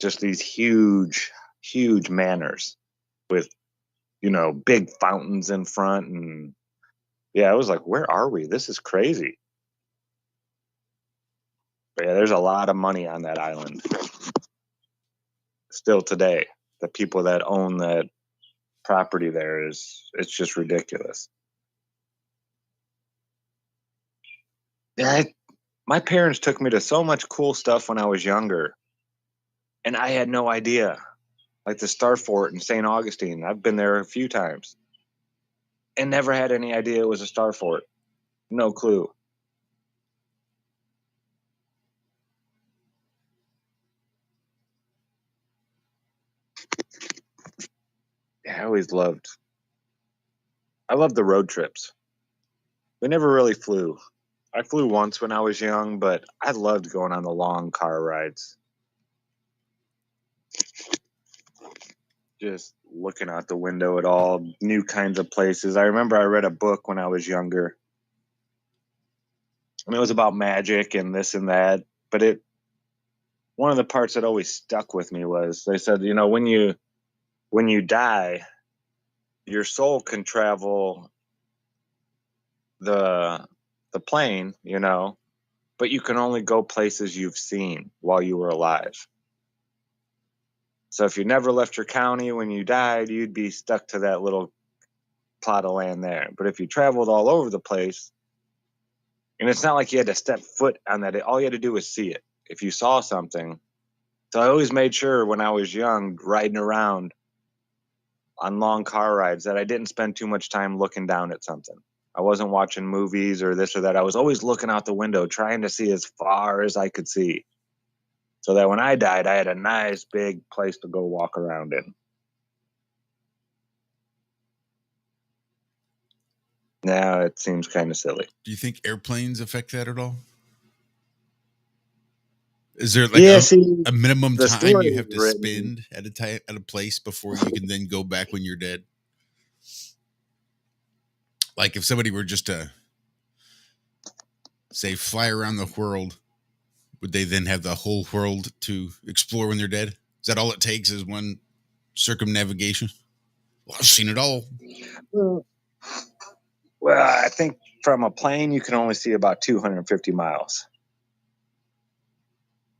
Just these huge, huge manors with, big fountains in front. And yeah, I was like, where are we? This is crazy. But yeah, there's a lot of money on that island. Still today, the people that own that property there it's just ridiculous. Yeah, my parents took me to so much cool stuff when I was younger, and I had no idea. Like the Star Fort in St. Augustine, I've been there a few times and never had any idea it was a Star Fort. No clue. Yeah, I loved the road trips. We never really flew. I flew once when I was young, but I loved going on the long car rides. Just looking out the window at all new kinds of places. I remember I read a book when I was younger. And it was about magic and this and that. But one of the parts that always stuck with me was they said, when you die, your soul can travel the plane, but you can only go places you've seen while you were alive. So if you never left your county when you died, you'd be stuck to that little plot of land there. But if you traveled all over the place, and it's not like you had to step foot on that, all you had to do was see it. If you saw something. So I always made sure when I was young, riding around on long car rides, that I didn't spend too much time looking down at something. I wasn't watching movies or this or that. I was always looking out the window, trying to see as far as I could see. So that when I died, I had a nice big place to go walk around in. Now it seems kind of silly. Do you think airplanes affect that at all? Is there like a minimum time you have to spend at a place before you can then go back when you're dead? Like if somebody were just to say fly around the world, would they then have the whole world to explore when they're dead? Is that all it takes is one circumnavigation? Well, I've seen it all. Well, I think from a plane, you can only see about 250 miles.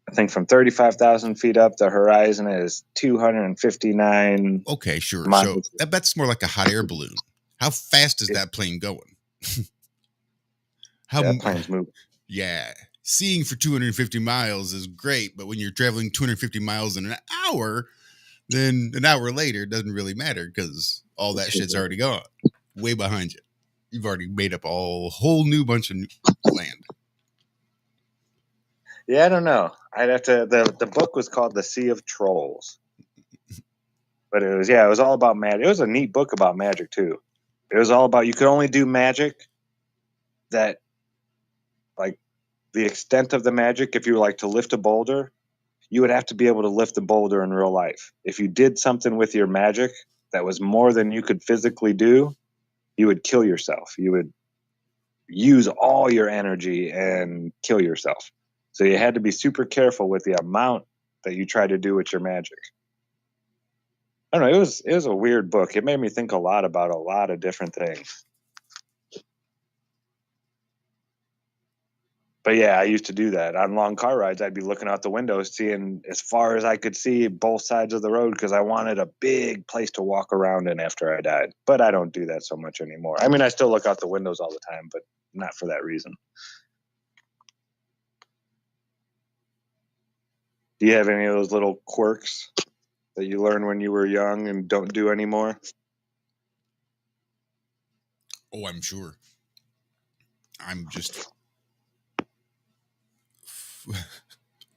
I think from 35,000 feet up, the horizon is 259. Okay, sure. Miles. So that's more like a hot air balloon. How fast is that plane going? That plane's moving. Yeah. Seeing for 250 miles is great, but when you're traveling 250 miles in an hour, then an hour later, it doesn't really matter because all that shit's already gone. Way behind you. You've already made up a whole new bunch of land. Yeah, I don't know. I'd have to. The book was called The Sea of Trolls, but it was all about magic. It was a neat book about magic too. It was all about you could only do magic that, like, the extent of the magic. If you were like to lift a boulder, you would have to be able to lift the boulder in real life. If you did something with your magic that was more than you could physically do, you would kill yourself. You would use all your energy and kill yourself. So you had to be super careful with the amount that you try to do with your magic. I don't know. It was a weird book. It made me think a lot about a lot of different things. But yeah, I used to do that on long car rides. I'd be looking out the window, seeing as far as I could see both sides of the road because I wanted a big place to walk around in after I died. But I don't do that so much anymore. I mean, I still look out the windows all the time, but not for that reason. Do you have any of those little quirks that you learned when you were young and don't do anymore? Oh, I'm sure. I'm just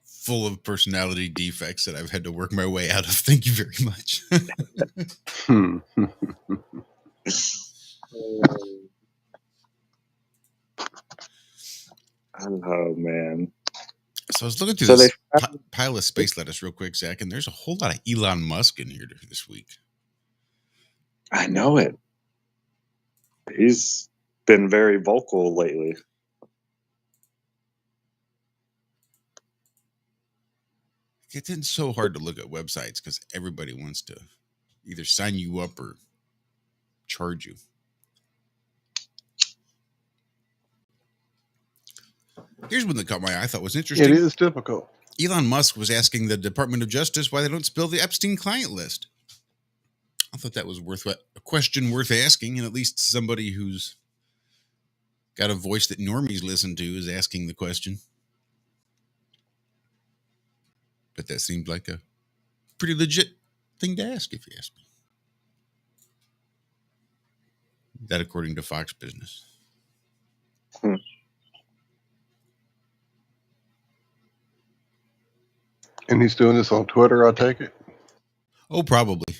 full of personality defects that I've had to work my way out of. Thank you very much. Oh, man. So I was looking through this pile of space lettuce real quick, Zach, and there's a whole lot of Elon Musk in here this week. I know it. He's been very vocal lately. It's getting so hard to look at websites because everybody wants to either sign you up or charge you. Here's one that caught my eye. I thought was interesting. It is difficult. Elon Musk was asking the Department of Justice why they don't spill the Epstein client list. I thought that was a question worth asking, and at least somebody who's got a voice that normies listen to is asking the question. But that seemed like a pretty legit thing to ask, if you ask me. That according to Fox Business. And he's doing this on Twitter, I take it? Oh, probably.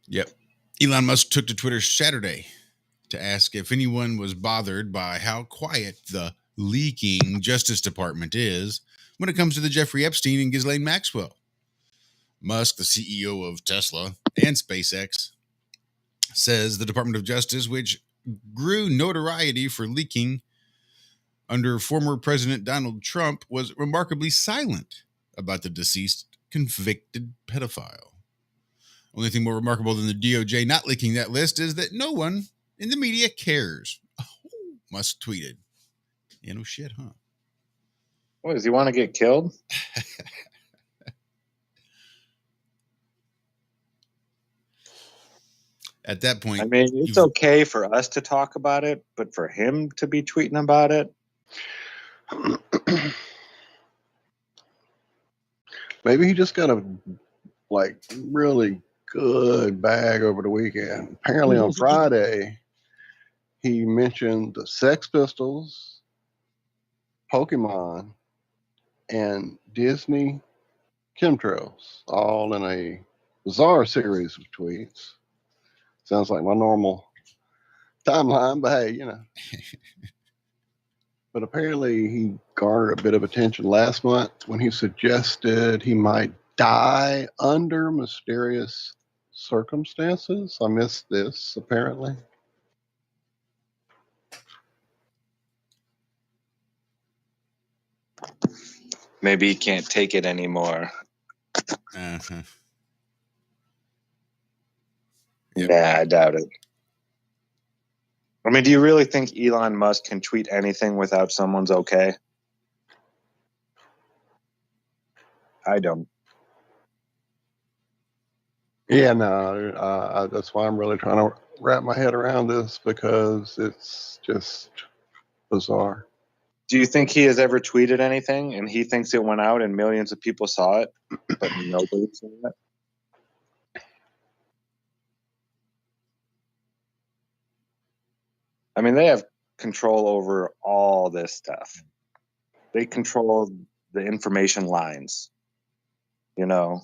Yep. Elon Musk took to Twitter Saturday to ask if anyone was bothered by how quiet the leaking Justice Department is when it comes to the Jeffrey Epstein and Ghislaine Maxwell. Musk, the CEO of Tesla and SpaceX, says the Department of Justice, which grew notoriety for leaking under former President Donald Trump, was remarkably silent about the deceased convicted pedophile. Only thing more remarkable than the DOJ not leaking that list is that no one in the media cares. Oh, Musk tweeted. Yeah, no shit, huh? What, does he want to get killed? At that point, I mean, it's okay for us to talk about it, but for him to be tweeting about it? Maybe he just got a really good bag over the weekend. Apparently on Friday, he mentioned the Sex Pistols, Pokemon, and Disney chemtrails, all in a bizarre series of tweets. Sounds like my normal timeline, but hey, But apparently he garnered a bit of attention last month when he suggested he might die under mysterious circumstances. I missed this, apparently. Maybe he can't take it anymore. Uh-huh. Yep. Nah, I doubt it. I mean, do you really think Elon Musk can tweet anything without someone's okay? I don't. Yeah, no, that's why I'm really trying to wrap my head around this, because it's just bizarre. Do you think he has ever tweeted anything and he thinks it went out and millions of people saw it, but nobody saw it? I mean, they have control over all this stuff. They control the information lines. You know,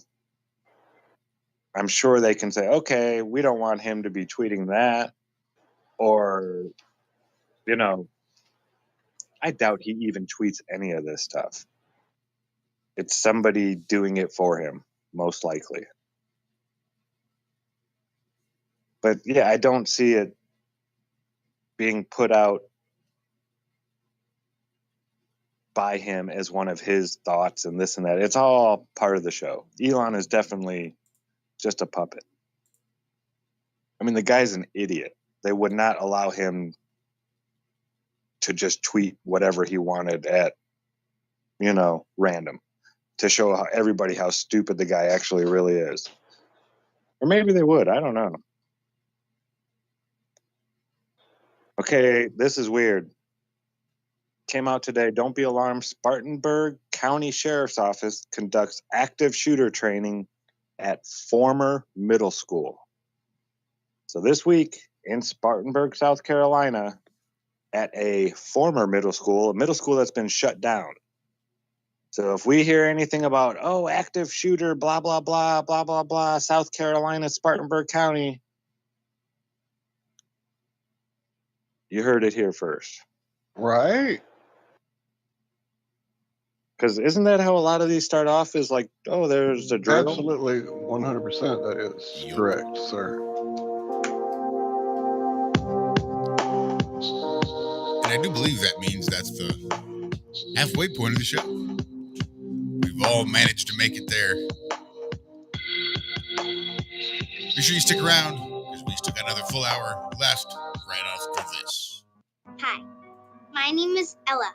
I'm sure they can say, okay, we don't want him to be tweeting that. Or, you know, I doubt he even tweets any of this stuff. It's somebody doing it for him, most likely. But yeah, I don't see it being put out by him as one of his thoughts and this and that. It's all part of the show. Elon is definitely just a puppet. I mean, the guy's an idiot. They would not allow him to just tweet whatever he wanted at, you know, random, to show everybody how stupid the guy actually really is. Or maybe they would. I don't know. Okay, this is weird. Came out today. Don't be alarmed. Spartanburg County Sheriff's Office conducts active shooter training at former middle school. So this week in Spartanburg, South Carolina, at a former middle school, a middle school that's been shut down. So if we hear anything about, oh, active shooter, blah, blah, blah, blah, blah, blah, South Carolina, Spartanburg County, you heard it here first. Right. Because isn't that how a lot of these start off, is like, oh, there's a drill? Absolutely, 100% that is correct, sir. And I do believe that means that's the halfway point of the show. We've all managed to make it there. Be sure you stick around, because we still got another full hour left right after this. Hi, my name is Ella,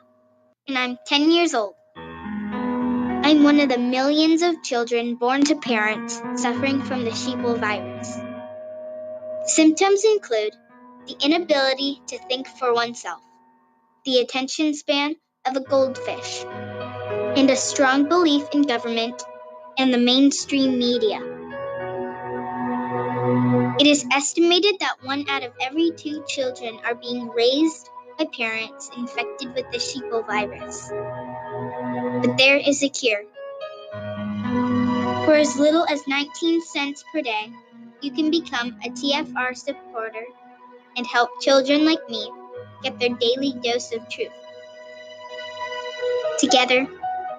and I'm 10 years old. I'm one of the millions of children born to parents suffering from the sheeple virus. Symptoms include the inability to think for oneself, the attention span of a goldfish, and a strong belief in government and the mainstream media. It is estimated that 1 out of every 2 children are being raised by parents infected with the sheeple virus. But there is a cure. For as little as 19 cents per day, you can become a TFR supporter and help children like me get their daily dose of truth. Together,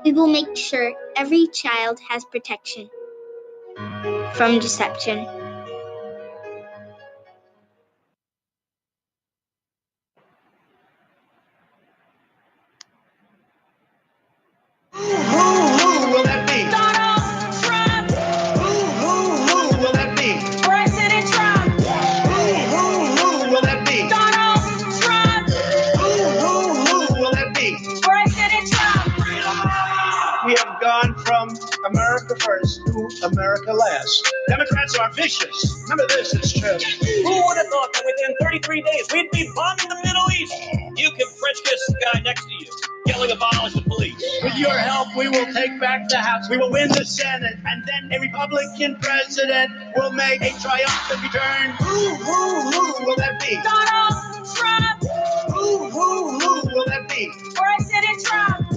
we will make sure every child has protection from deception. Who will that be? Donald Trump. Who will that be? President Trump. Who will that be? Donald Trump. Who will that be? President Trump. We have gone from America first to America last. Democrats are vicious. Remember this, it's true. Who would have thought that within 33 days we'd be bombing the Middle East? You can French kiss the guy next to you, yelling abolish the police. With your help, we will take back the House. We will win the Senate. And then a Republican president will make a triumphant return. Who will that be? Donald Trump. Who will that be? President Trump.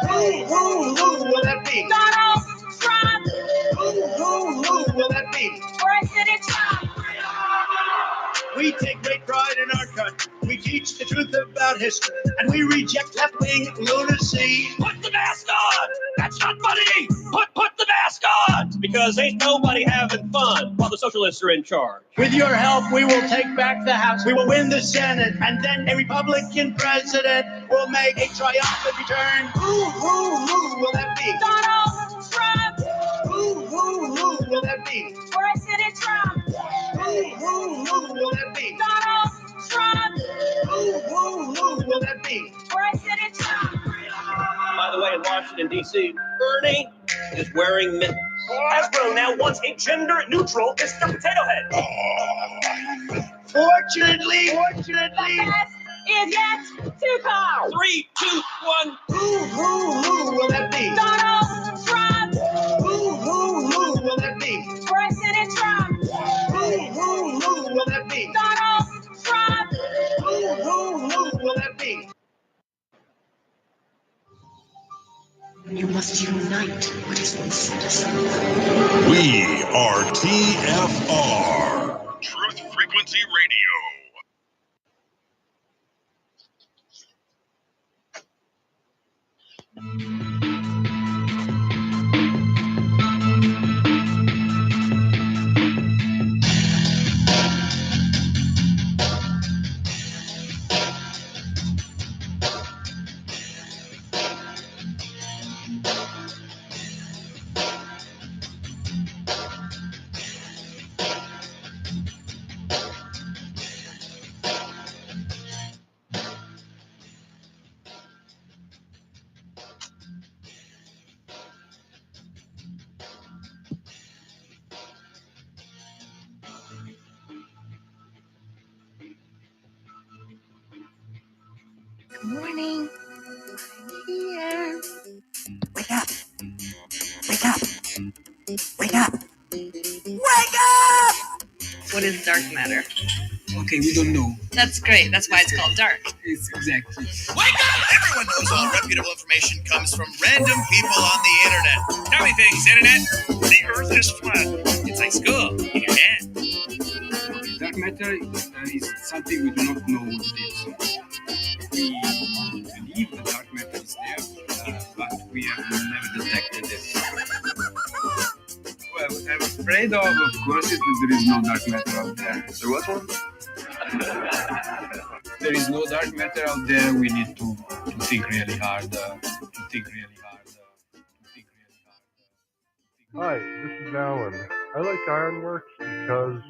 Who will that be? Donald Trump. Who will that be? President Trump. We take great pride in our country. We teach the truth about history. And we reject left-wing lunacy. Put the mask on! That's not funny! Put the mask on! Because ain't nobody having fun while the socialists are in charge. With your help, we will take back the House. We will win the Senate. And then a Republican president will make a triumphant return. Who will that be? Donald Trump. Who will that be? President Trump. Who will that be? Donald Trump. Who will that be? President Trump. By the way, in Washington, D.C., Bernie is wearing mittens. Hasbro now wants a gender-neutral Mr. Potato Head. Fortunately. Is yet to come. 3, 2, 1. Who will that be? Donald Trump. Who will that be? President Trump. Who will that be? Donald Trump. Who will that must unite what has been set aside. We are TFR. Truth Frequency Radio. Good morning. I'm here. Wake up. Wake up. Wake up. Wake up! What is dark matter? Okay, we don't know. That's great. That's why it's called dark. It's exactly. Wake up! Everyone knows all reputable information comes from random people on the internet. Tell me things, internet. The earth is flat. It's like school in your hand. Dark matter is something we do not know what it is. We believe the dark matter is there, but we have never detected it. Well, what I'm afraid of course, is that there is no dark matter out there. There was one? There is no dark matter out there. We need to think really hard. Hi, this is Alan. I like Ironworx because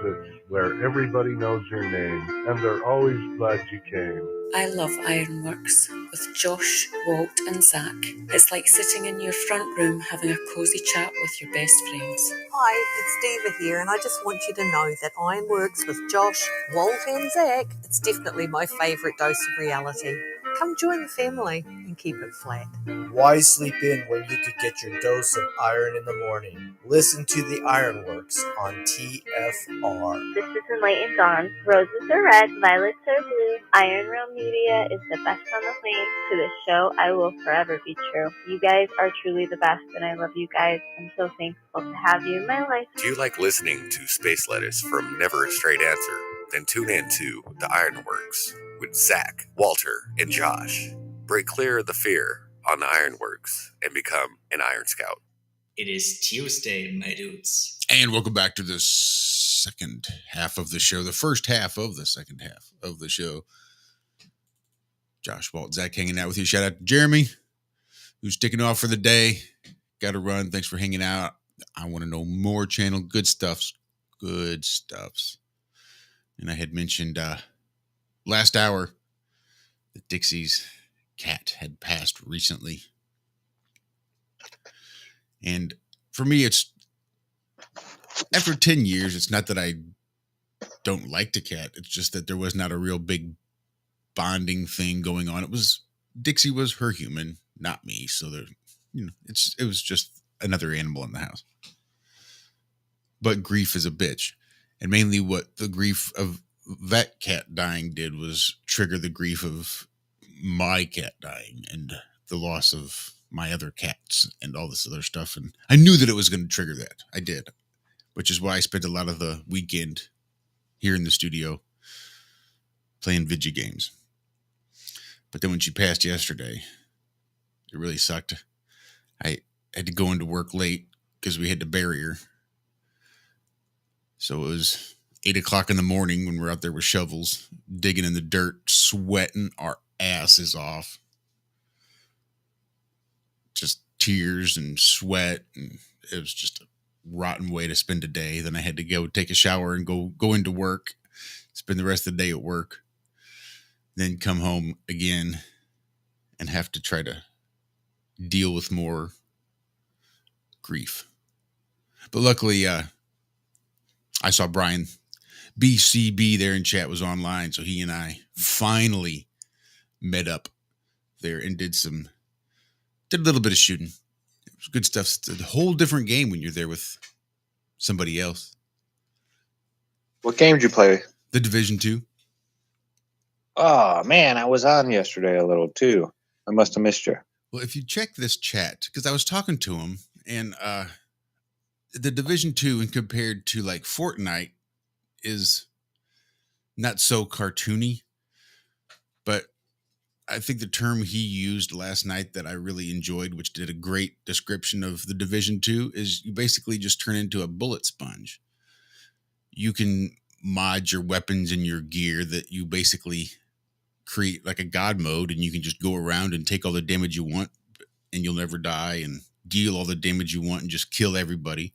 it's where everybody knows your name, and they're always glad you came. I love Ironworx with Josh, Walt and Zach. It's like sitting in your front room having a cosy chat with your best friends. Hi, it's Diva here, and I just want you to know that Ironworx with Josh, Walt and Zach, it's definitely my favourite dose of reality. Come join the family and keep it flat. Why sleep in when you could get your dose of iron in the morning? Listen to the Ironworx on TFR. This is Enlightened Dawn. Roses are red, violets are blue. Iron Realm Media is the best on the planet. To the show, I will forever be true. You guys are truly the best, and I love you guys. I'm so thankful to have you in my life. Do you like listening to space letters from Never a Straight Answer? Then tune in to The Ironworx with Zach, Walter, and Josh. Break clear of the fear on the Ironworx and become an Iron Scout. It is Tuesday, my dudes. And welcome back to the second half of the show, the first half of the second half of the show. Josh, Walt, Zach hanging out with you. Shout out to Jeremy, who's sticking off for the day. Got to run. Thanks for hanging out. I want to know more channel. Good stuffs. Good stuffs. And I had mentioned last hour that Dixie's cat had passed recently. And for me, it's after 10 years, it's not that I don't like the cat. It's just that there was not a real big bonding thing going on. Dixie was her human, not me. So there, it was just another animal in the house. But grief is a bitch. And mainly what the grief of that cat dying did was trigger the grief of my cat dying and the loss of my other cats and all this other stuff. And I knew that it was going to trigger that. I did, which is why I spent a lot of the weekend here in the studio playing video games. But then when she passed yesterday, it really sucked. I had to go into work late because we had to bury her. So it was 8 o'clock in the morning when we're out there with shovels, digging in the dirt, sweating our asses off. Just tears and sweat. And it was just a rotten way to spend a day. Then I had to go take a shower and go into work, spend the rest of the day at work, then come home again and have to try to deal with more grief. But luckily, I saw Brian BCB there in chat was online. So he and I finally met up there and did a little bit of shooting. It was good stuff. It's a whole different game when you're there with somebody else. What game did you play? The Division 2. Oh, man, I was on yesterday a little, too. I must have missed you. Well, if you check this chat, because I was talking to him, and the Division 2 and compared to like Fortnite is not so cartoony, but I think the term he used last night that I really enjoyed, which did a great description of the Division 2, is you basically just turn into a bullet sponge. You can mod your weapons and your gear that you basically create like a god mode, and you can just go around and take all the damage you want and you'll never die, and deal all the damage you want and just kill everybody.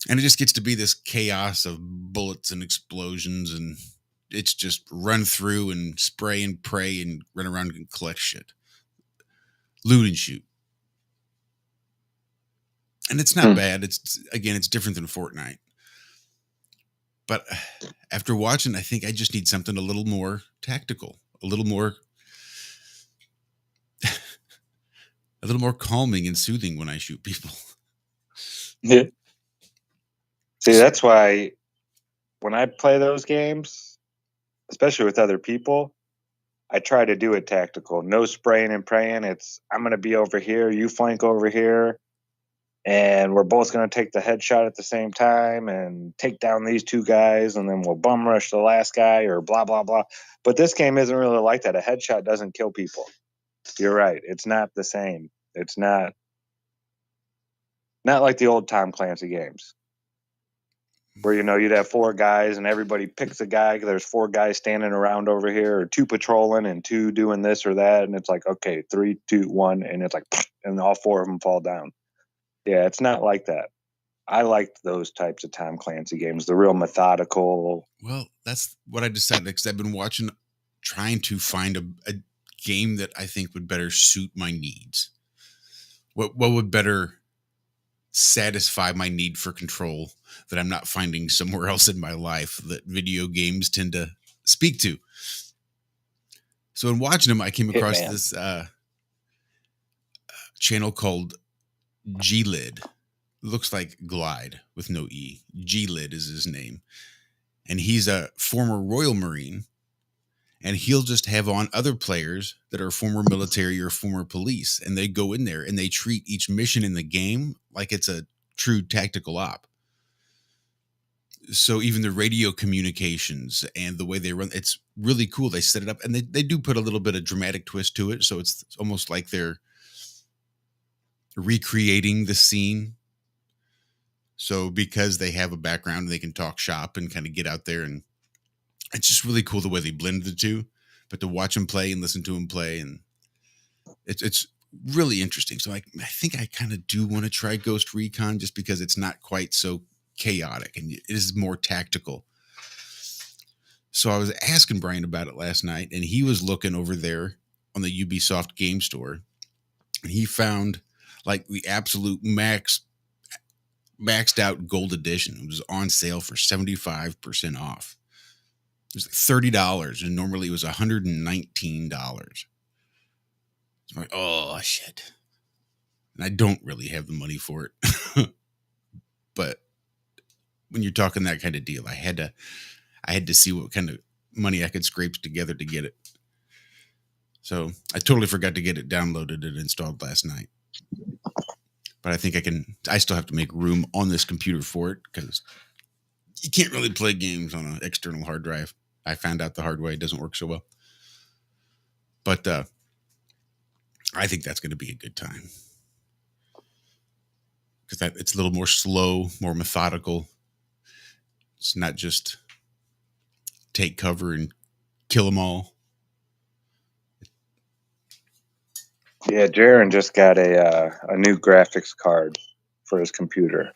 And it just gets to be this chaos of bullets and explosions, and it's just run through and spray and pray and run around and collect shit. Loot and shoot. And it's not bad. It's different than Fortnite. But after watching, I think I just need something a little more tactical, a little more calming and soothing when I shoot people. Yeah. See, that's why when I play those games, especially with other people, I try to do it tactical. No spraying and praying. It's I'm going to be over here, you flank over here, and we're both going to take the headshot at the same time and take down these two guys, and then we'll bum rush the last guy or blah, blah, blah. But this game isn't really like that. A headshot doesn't kill people. You're right. It's not the same. It's not like the old Tom Clancy games where, you'd have 4 guys and everybody picks a guy. There's 4 guys standing around over here, or 2 patrolling and 2 doing this or that. And it's like, okay, 3, 2, 1. And it's like, and all 4 of them fall down. Yeah, it's not like that. I liked those types of Tom Clancy games, the real methodical. Well, that's what I decided, because I've been trying to find a game that I think would better suit my needs. What would better satisfy my need for control that I'm not finding somewhere else in my life that video games tend to speak to. So in watching them, I came across this channel called Glid. Looks like Glide with no E. Glid is his name. And he's a former Royal Marine, and he'll just have on other players that are former military or former police, and they go in there and they treat each mission in the game like it's a true tactical op. So even the radio communications and the way they run, it's really cool. They set it up, and they do put a little bit of dramatic twist to it. So it's almost like they're recreating the scene. So because they have a background, they can talk shop and kind of get out there, and it's just really cool the way they blend the two. But to watch them play and listen to them play, and it's really interesting. So I think I kind of do want to try Ghost Recon, just because it's not quite so chaotic and it is more tactical. So I was asking Brian about it last night, and he was looking over there on the Ubisoft game store, and he found like the absolute maxed out gold edition. It was on sale for 75% off. It was like $30, and normally it was $119. So I'm like, oh shit. And I don't really have the money for it. But when you're talking that kind of deal, I had to see what kind of money I could scrape together to get it. So I totally forgot to get it downloaded and installed last night. But I think I still have to make room on this computer for it, because you can't really play games on an external hard drive. I found out the hard way. It doesn't work so well. But I think that's going to be a good time, because it's a little more slow, more methodical. It's not just take cover and kill them all. Yeah, Jaron just got a new graphics card for his computer.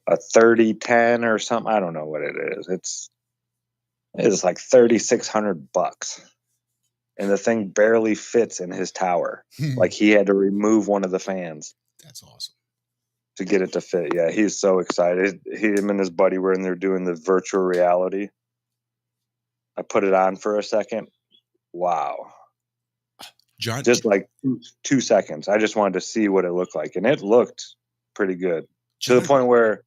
A 3010 or something. I don't know what it is. It's like $3,600. And the thing barely fits in his tower. Like he had to remove one of the fans. That's awesome. To get it to fit. Yeah, he's so excited. Him and his buddy were in there doing the virtual reality. I put it on for a second. Wow. John, just like 2 seconds. I just wanted to see what it looked like. And it looked pretty good. John, to the point where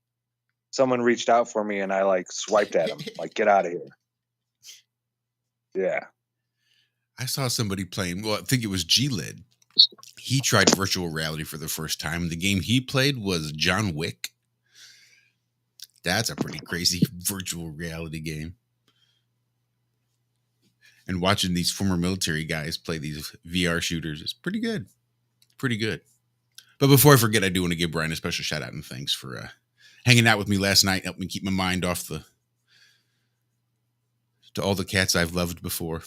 someone reached out for me and I like swiped at him. Like, get out of here. Yeah. I saw somebody playing, well, I think it was G-Lid. He tried virtual reality for the first time. The game he played was John Wick. That's a pretty crazy virtual reality game. And watching these former military guys play these VR shooters is pretty good. Pretty good. But before I forget, I do want to give Brian a special shout out and thanks for hanging out with me last night, helped me keep my mind off to all the cats I've loved before.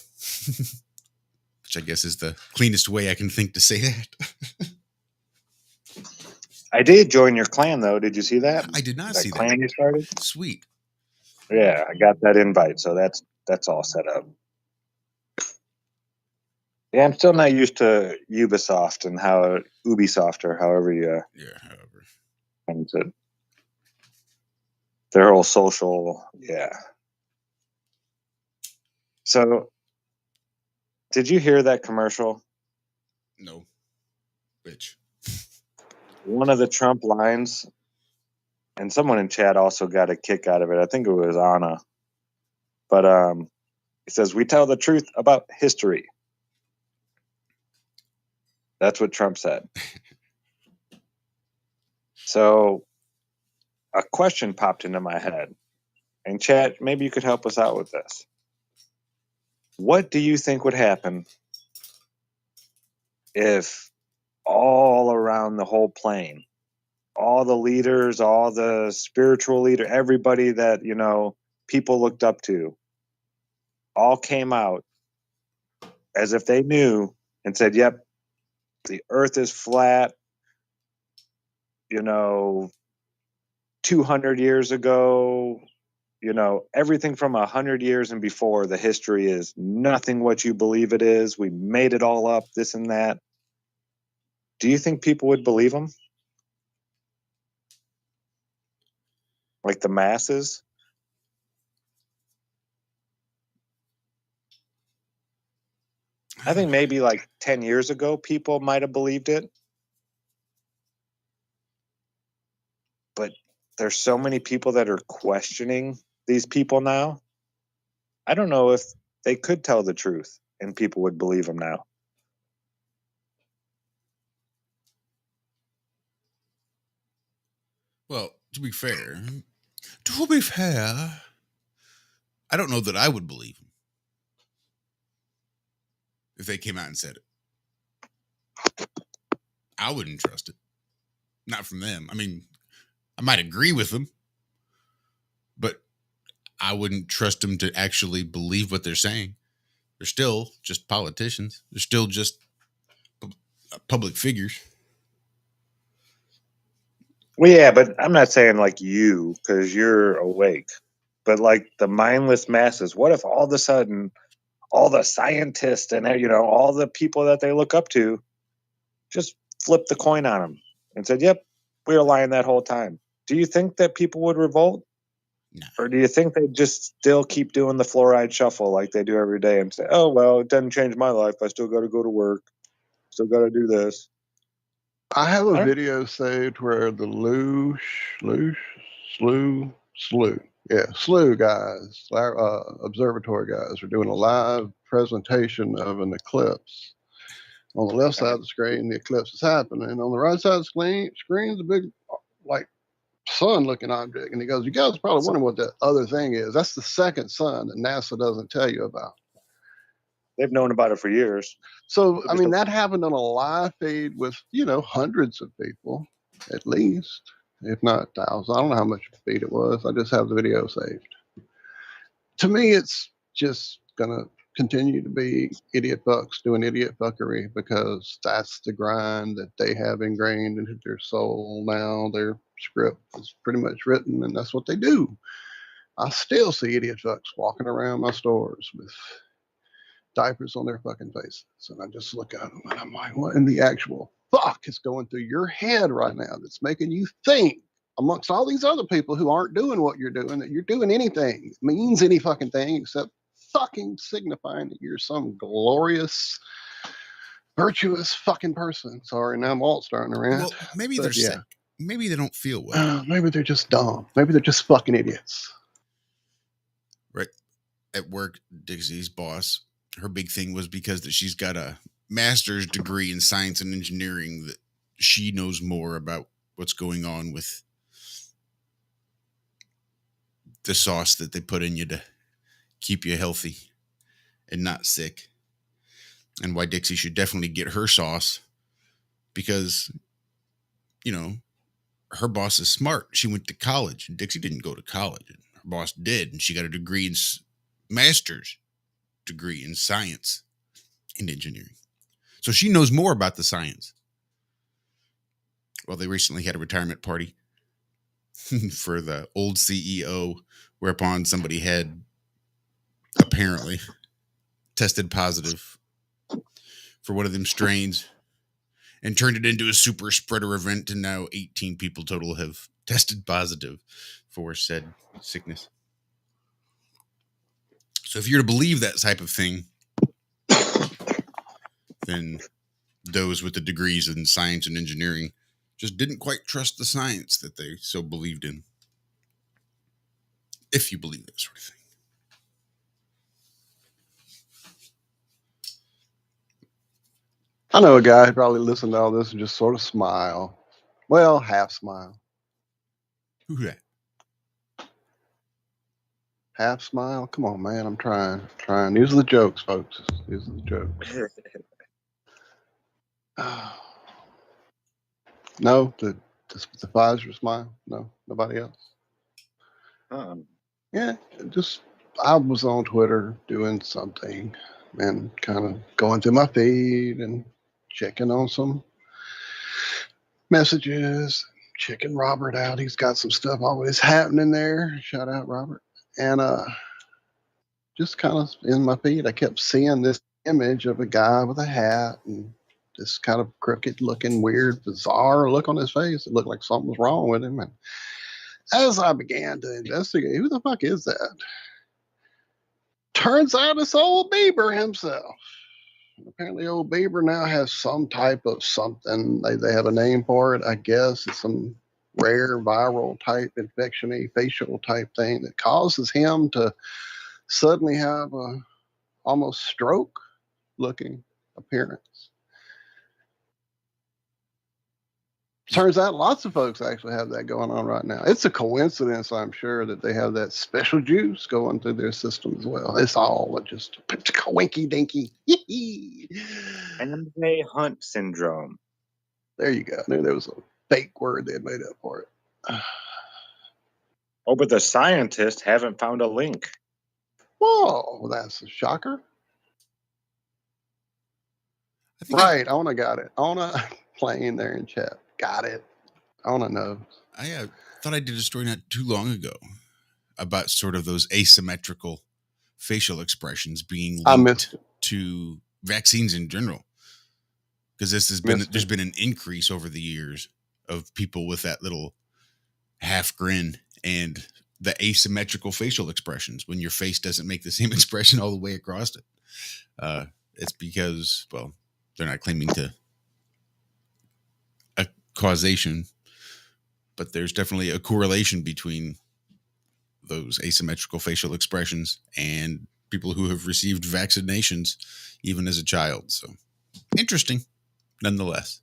Which I guess is the cleanest way I can think to say that. I did join your clan, though. Did you see that? I did not that see clan that. You started? Sweet. Yeah, I got that invite, so that's all set up. Yeah, I'm still not used to Ubisoft and how Ubisoft or however you and to their whole social. Yeah. So, did you hear that commercial? No. Which? One of the Trump lines, and someone in chat also got a kick out of it. I think it was Anna. But it says, "We tell the truth about history." That's what Trump said. So a question popped into my head. And chat, maybe you could help us out with this. What do you think would happen if all around the whole plane, all the leaders, all the spiritual leader, everybody that, people looked up to, all came out as if they knew and said, yep, the earth is flat, 200 years ago, everything from 100 years and before, the history is nothing what you believe it is. We made it all up, this and that. Do you think people would believe them? Like the masses? I think maybe like 10 years ago, people might have believed it. But there's so many people that are questioning these people now. I don't know if they could tell the truth and people would believe them now. Well, to be fair, I don't know that I would believe them if they came out and said it. I wouldn't trust it. Not from them. I mean, I might agree with them, but I wouldn't trust them to actually believe what they're saying. They're still just politicians. They're still just public figures. Well, yeah, but I'm not saying like you, because you're awake, but like the mindless masses. What if all of a sudden all the scientists and, all the people that they look up to just flipped the coin on them and said, yep, we were lying that whole time? Do you think that people would revolt? No. Or do you think they just still keep doing the fluoride shuffle like they do every day and say, oh, well, it doesn't change my life. I still got to go to work. Still got to do this. I have a video saved where the SLU guys, observatory guys, are doing a live presentation of an eclipse. On the left side of the screen, the eclipse is happening. On the right side of the screen is a big, like, sun-looking object. And he goes, you guys are probably wondering what that other thing is. That's the second sun that NASA doesn't tell you about. They've known about it for years. So, I mean, that happened on a live feed with, hundreds of people, at least, if not thousands. I don't know how much feed it was. I just have the video saved. To me, it's just going to continue to be idiot fucks doing idiot fuckery because that's the grind that they have ingrained into their soul now. Their script is pretty much written, and that's what they do. I still see idiot fucks walking around my stores with diapers on their fucking faces. And I just look at them and I'm like, what in the actual fuck is going through your head right now that's making you think, amongst all these other people who aren't doing what you're doing, that you're doing anything, means any fucking thing except fucking signifying that you're some glorious, virtuous fucking person. Sorry, now I'm all starting to rant. Well, maybe they're sick. Maybe they don't feel well. Maybe they're just dumb. Maybe they're just fucking idiots. Right. At work, Dixie's boss, her big thing was because that she's got a master's degree in science and engineering, that she knows more about what's going on with the sauce that they put in you to keep you healthy and not sick, and why Dixie should definitely get her sauce because, you know, her boss is smart. She went to college, and Dixie didn't go to college. Her boss did, and she got a degree in master's degree in science and engineering. So she knows more about the science. Well, they recently had a retirement party for the old CEO, whereupon somebody had apparently tested positive for one of them strains and turned it into a super spreader event. And now 18 people total have tested positive for said sickness. So if you're to believe that type of thing, then those with the degrees in science and engineering just didn't quite trust the science that they so believed in. If you believe that sort of thing. I know a guy who probably listened to all this and just sort of smile. Well, half smile. Who that? Half smile? Come on, man. I'm trying. These are the jokes, folks. These are the jokes. No, the Pfizer smile? No, nobody else? Yeah, just I was on Twitter doing something and kind of going through my feed and checking on some messages, checking Robert out. He's got some stuff always happening there. Shout out, Robert. And just kind of in my feed, I kept seeing this image of a guy with a hat and this kind of crooked looking, weird, bizarre look on his face. It looked like something was wrong with him. And as I began to investigate, who the fuck is that? Turns out it's old Bieber himself. Apparently, old Bieber now has some type of something. They have a name for it, I guess. It's some rare viral type infection-y facial type thing that causes him to suddenly have a almost stroke looking appearance. Turns out lots of folks actually have that going on right now. It's a coincidence, I'm sure, that they have that special juice going through their system as well. It's all just winky dinky. MJ Hunt syndrome. There you go. There was a fake word they had made up for it. Oh, but the scientists haven't found a link. Whoa, that's a shocker. Right, Ona got it. Ona playing there in chat. Got it. Ona knows. I thought I did a story not too long ago about sort of those asymmetrical facial expressions being linked to vaccines in general. Because there's been an increase over the years of people with that little half grin and the asymmetrical facial expressions when your face doesn't make the same expression all the way across it. It's because, well, they're not claiming to a causation, but there's definitely a correlation between those asymmetrical facial expressions and people who have received vaccinations even as a child. So interesting nonetheless.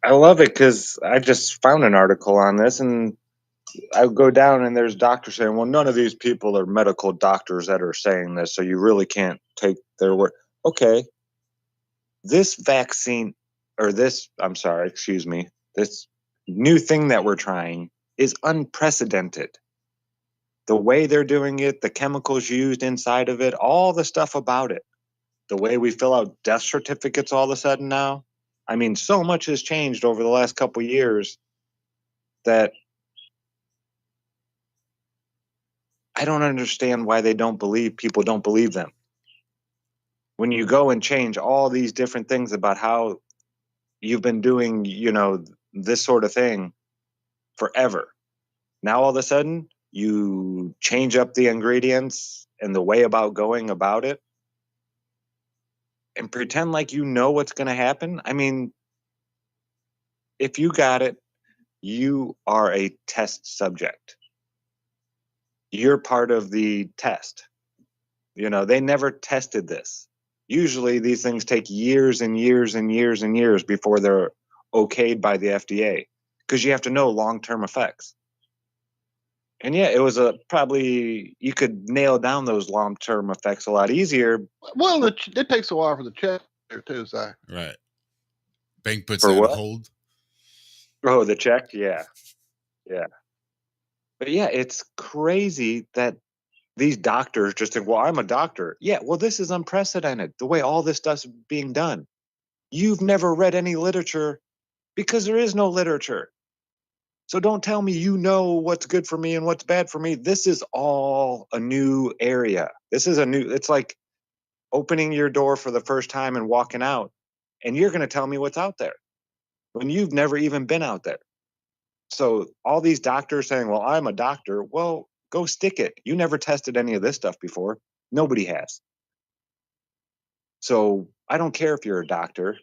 I love it because I just found an article on this, and I go down and there's doctors saying, well, none of these people are medical doctors that are saying this, so you really can't take their word. Okay. This vaccine, or this new thing that we're trying is unprecedented. The way they're doing it, the chemicals used inside of it, all the stuff about it, the way we fill out death certificates all of a sudden now. I mean, so much has changed over the last couple of years that I don't understand why people don't believe them. When you go and change all these different things about how you've been doing, this sort of thing forever. Now all of a sudden you change up the ingredients and the way about going about it and pretend like you know what's going to happen. I mean, if you got it, you are a test subject. You're part of the test. They never tested this. Usually these things take years and years and years and years before they're okayed by the FDA, because you have to know long-term effects. And yeah, it was probably you could nail down those long-term effects a lot easier. Well, it takes a while for the check there too, Zach. Right. Bank puts For that on what? hold. Oh, the check? Yeah. Yeah. But yeah, it's crazy that these doctors just think, well, I'm a doctor. Yeah, well, this is unprecedented, the way all this stuff's being done. You've never read any literature because there is no literature. So don't tell me you know what's good for me and what's bad for me. This is all a new area. It's like opening your door for the first time and walking out, and you're going to tell me what's out there when you've never even been out there. So all these doctors saying, well, I'm a doctor. Well, go stick it. You never tested any of this stuff before. Nobody has. So I don't care if you're a doctor.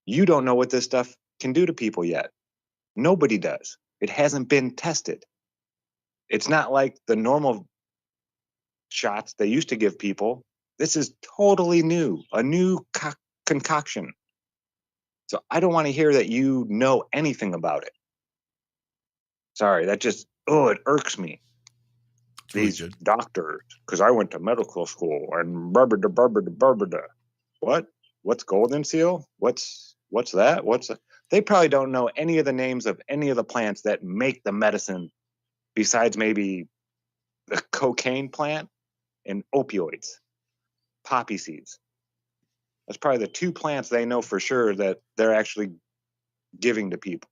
You don't know what this stuff can do to people yet. Nobody does. It hasn't been tested. It's not like the normal shots they used to give people. This is totally new, a new concoction. So I don't want to hear that you know anything about it. Sorry, that just, it irks me. These doctors, because I went to medical school and barbada. What? What's golden seal? What's that? They probably don't know any of the names of any of the plants that make the medicine besides maybe the cocaine plant and opioids, poppy seeds. That's probably the two plants they know for sure that they're actually giving to people.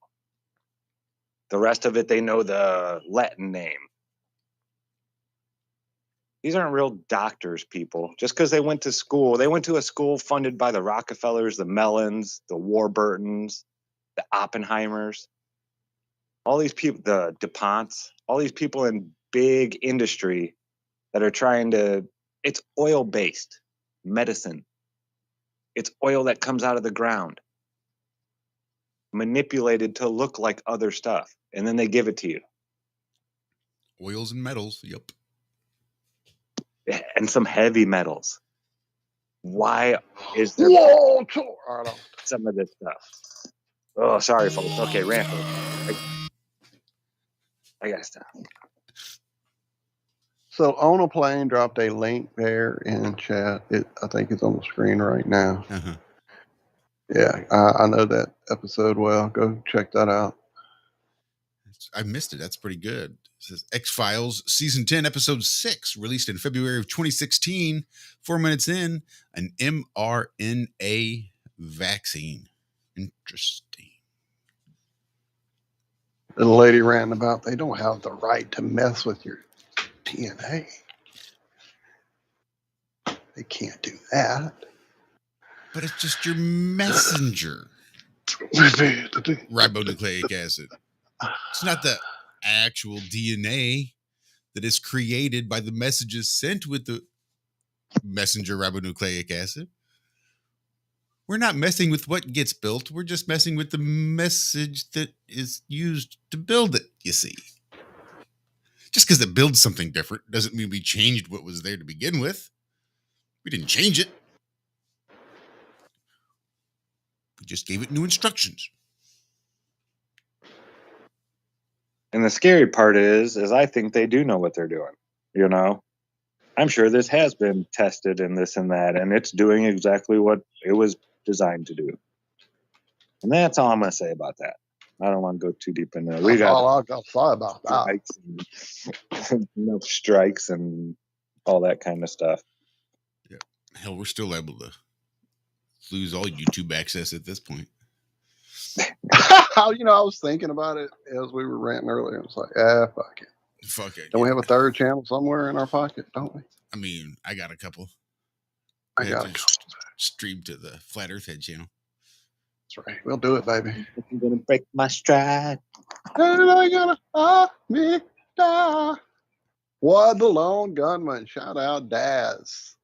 The rest of it, they know the Latin name. These aren't real doctors, people. Just because they went to school, they went to a school funded by the Rockefellers, the Mellons, the Warburtons, the Oppenheimers, all these people, the DuPonts, all these people in big industry that are trying to, it's oil-based medicine. It's oil that comes out of the ground, manipulated to look like other stuff, and then they give it to you. Oils and metals, yep. And some heavy metals. Why is there some of this stuff? Oh, sorry, folks. Okay, rant. I gotta stop. So On a Plane dropped a link there in chat. I think it's on the screen right now. Uh-huh. Yeah, I know that episode well. Go check that out. I missed it. That's pretty good. It says X-Files Season 10, Episode 6, released in February of 2016. 4 minutes in, an mRNA vaccine. Interesting. The lady ranting about they don't have the right to mess with your DNA. They can't do that. But it's just your messenger. Ribonucleic acid. It's not the actual DNA that is created by the messages sent with the messenger ribonucleic acid. We're not messing with what gets built. We're just messing with the message that is used to build it, you see. Just because it builds something different doesn't mean we changed what was there to begin with. We didn't change it. We just gave it new instructions. And the scary part is I think they do know what they're doing. You know, I'm sure this has been tested and this and that, and it's doing exactly what it was designed to do. And that's all I'm going to say about that. I don't want to go too deep into it. We got all I got to say about that. Strikes and all that kind of stuff. Yeah. Hell, we're still able to lose all YouTube access at this point. I was thinking about it as we were ranting earlier. It's like, fuck it. Fuck it. Don't we have a third channel somewhere in our pocket, don't we? I mean, I got a couple. I got a couple. Stream to the Flat Earth Head channel. That's right. We'll do it, baby. I'm going to break my stride. What the Lone Gunman. Shout out Daz.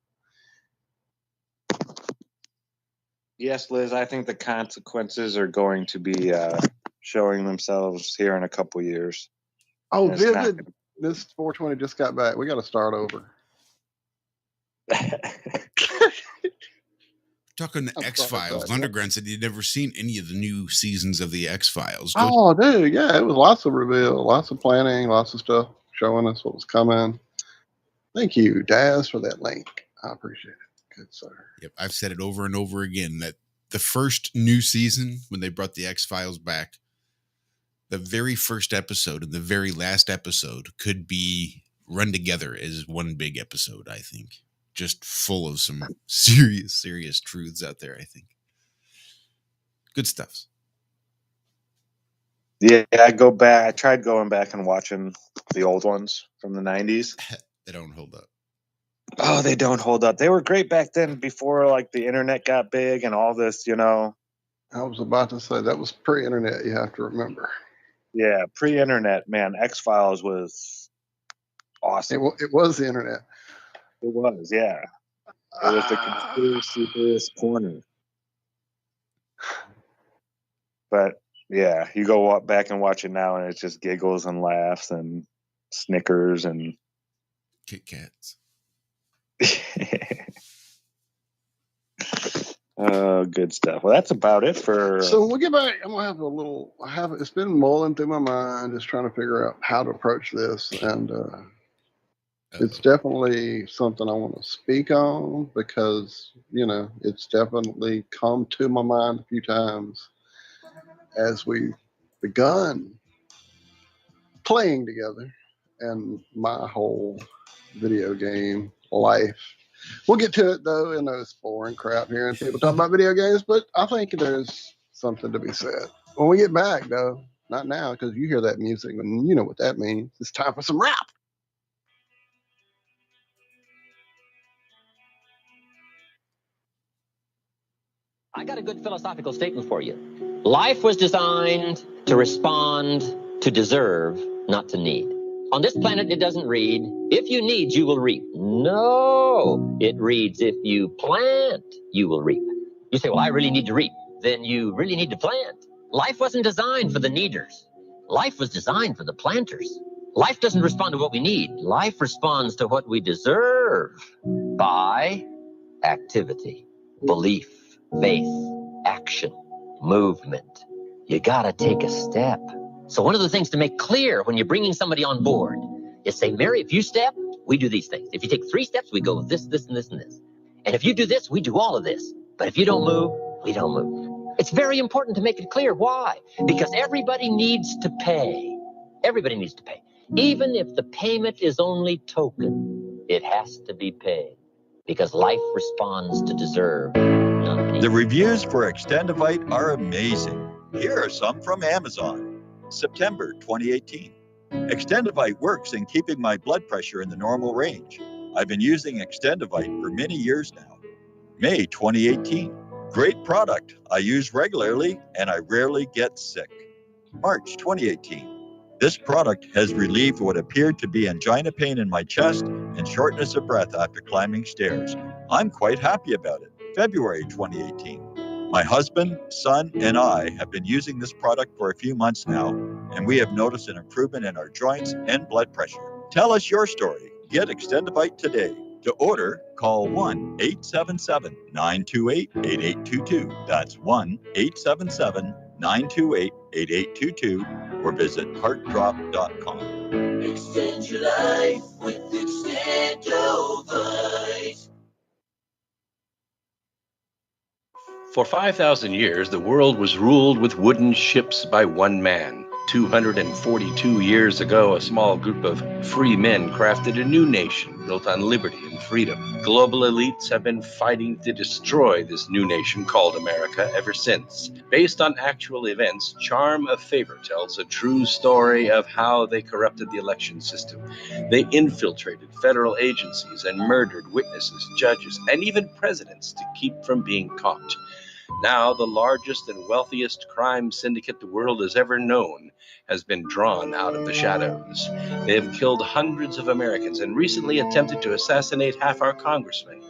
Yes, Liz, I think the consequences are going to be showing themselves here in a couple years. Oh, Vivid, this 420 just got back. We got to start over. Talking to I'm X-Files, sorry, Lunderground said he'd never seen any of the new seasons of the X-Files. Oh, dude, yeah, it was lots of reveal, lots of planning, lots of stuff showing us what was coming. Thank you, Daz, for that link. I appreciate it. Good sir. Yep, I've said it over and over again that the first new season, when they brought the X-Files back, the very first episode and the very last episode could be run together as one big episode, I think. Just full of some serious truths out there, I think. Good stuff. Yeah, I tried going back and watching the old ones from the 90s. They don't hold up. Oh, they don't hold up. They were great back then before like the internet got big and all this, I was about to say that was pre-internet, you have to remember. Yeah, pre-internet, man, X-Files was awesome. It was the internet. It was, yeah. It was the conspiracy theorist corner. But yeah, you go back and watch it now, and it's just giggles and laughs and Snickers and Kit Kats. Oh, good stuff. Well, that's about it for. So when we get back, I'm gonna have a little. It's been mulling through my mind, just trying to figure out how to approach this, and it's definitely something I want to speak on because it's definitely come to my mind a few times as we've begun playing together, and my whole video game life. We'll get to it though. I know it's boring crap hearing people talk about video games, but I think there's something to be said. When we get back though, not now because you hear that music and you know what that means. It's time for some rap. I got a good philosophical statement for you. Life was designed to respond, to deserve, not to need. On this planet, it doesn't read, if you need, you will reap. No, it reads, if you plant, you will reap. You say, well, I really need to reap. Then you really need to plant. Life wasn't designed for the needers. Life was designed for the planters. Life doesn't respond to what we need. Life responds to what we deserve by activity, belief, faith, action, movement. You gotta take a step. So one of the things to make clear when you're bringing somebody on board is say, Mary, if you step, we do these things. If you take 3 steps, we go this, this, and this, and this. And if you do this, we do all of this. But if you don't move, we don't move. It's very important to make it clear. Why? Because everybody needs to pay. Everybody needs to pay. Even if the payment is only token, it has to be paid. Because life responds to deserve. The reviews for Extendivite are amazing. Here are some from Amazon. September 2018. Extendivite works in keeping my blood pressure in the normal range. I've been using Extendivite for many years now. May 2018. Great product. I use regularly and I rarely get sick. March 2018. This product has relieved what appeared to be angina pain in my chest and shortness of breath after climbing stairs. I'm quite happy about it. February 2018. My husband, son, and I have been using this product for a few months now, and we have noticed an improvement in our joints and blood pressure. Tell us your story. Get Extendivite today. To order, call 1-877-928-8822. That's 1-877-928-8822 or visit heartdrop.com. Extend your life with Extendovite. For 5,000 years, the world was ruled with wooden ships by one man. 242 years ago, a small group of free men crafted a new nation built on liberty and freedom. Global elites have been fighting to destroy this new nation called America ever since. Based on actual events, Charm of Favor tells a true story of how they corrupted the election system. They infiltrated federal agencies and murdered witnesses, judges, and even presidents to keep from being caught. Now, the largest and wealthiest crime syndicate the world has ever known has been drawn out of the shadows. They have killed hundreds of Americans and recently attempted to assassinate half our congressmen.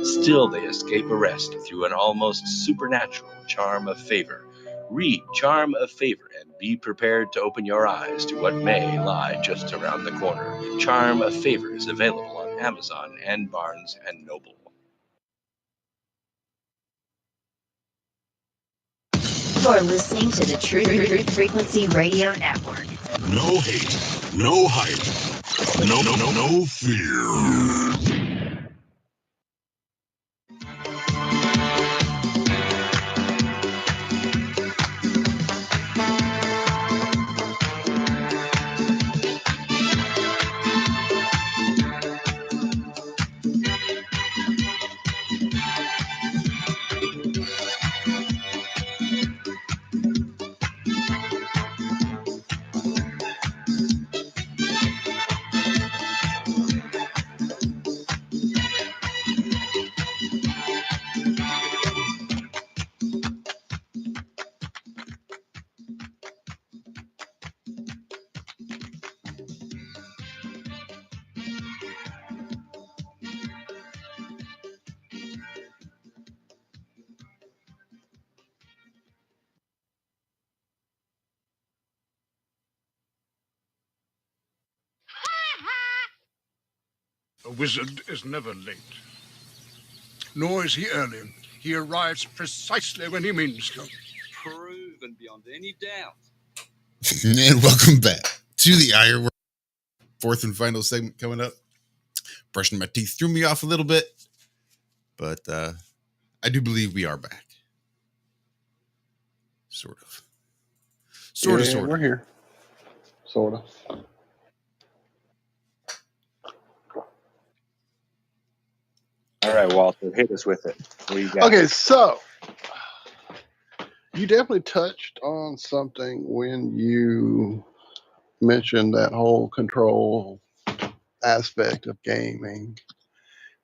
Still, they escape arrest through an almost supernatural charm of favor. Read Charm of Favor and be prepared to open your eyes to what may lie just around the corner. Charm of Favor is available on Amazon and Barnes & Noble. You're listening to the Truth Frequency Radio Network. No hate, no hype, no fear. A wizard is never late. Nor is he early. He arrives precisely when he means to. Proven beyond any doubt. And welcome back to the Ironworx. Fourth and final segment coming up. Brushing my teeth threw me off a little bit, but I do believe we are back. Sort of. Sort of. We're here. Sort of. All right, Walter, hit us with it. What do you got? Okay, so you definitely touched on something when you mentioned that whole control aspect of gaming,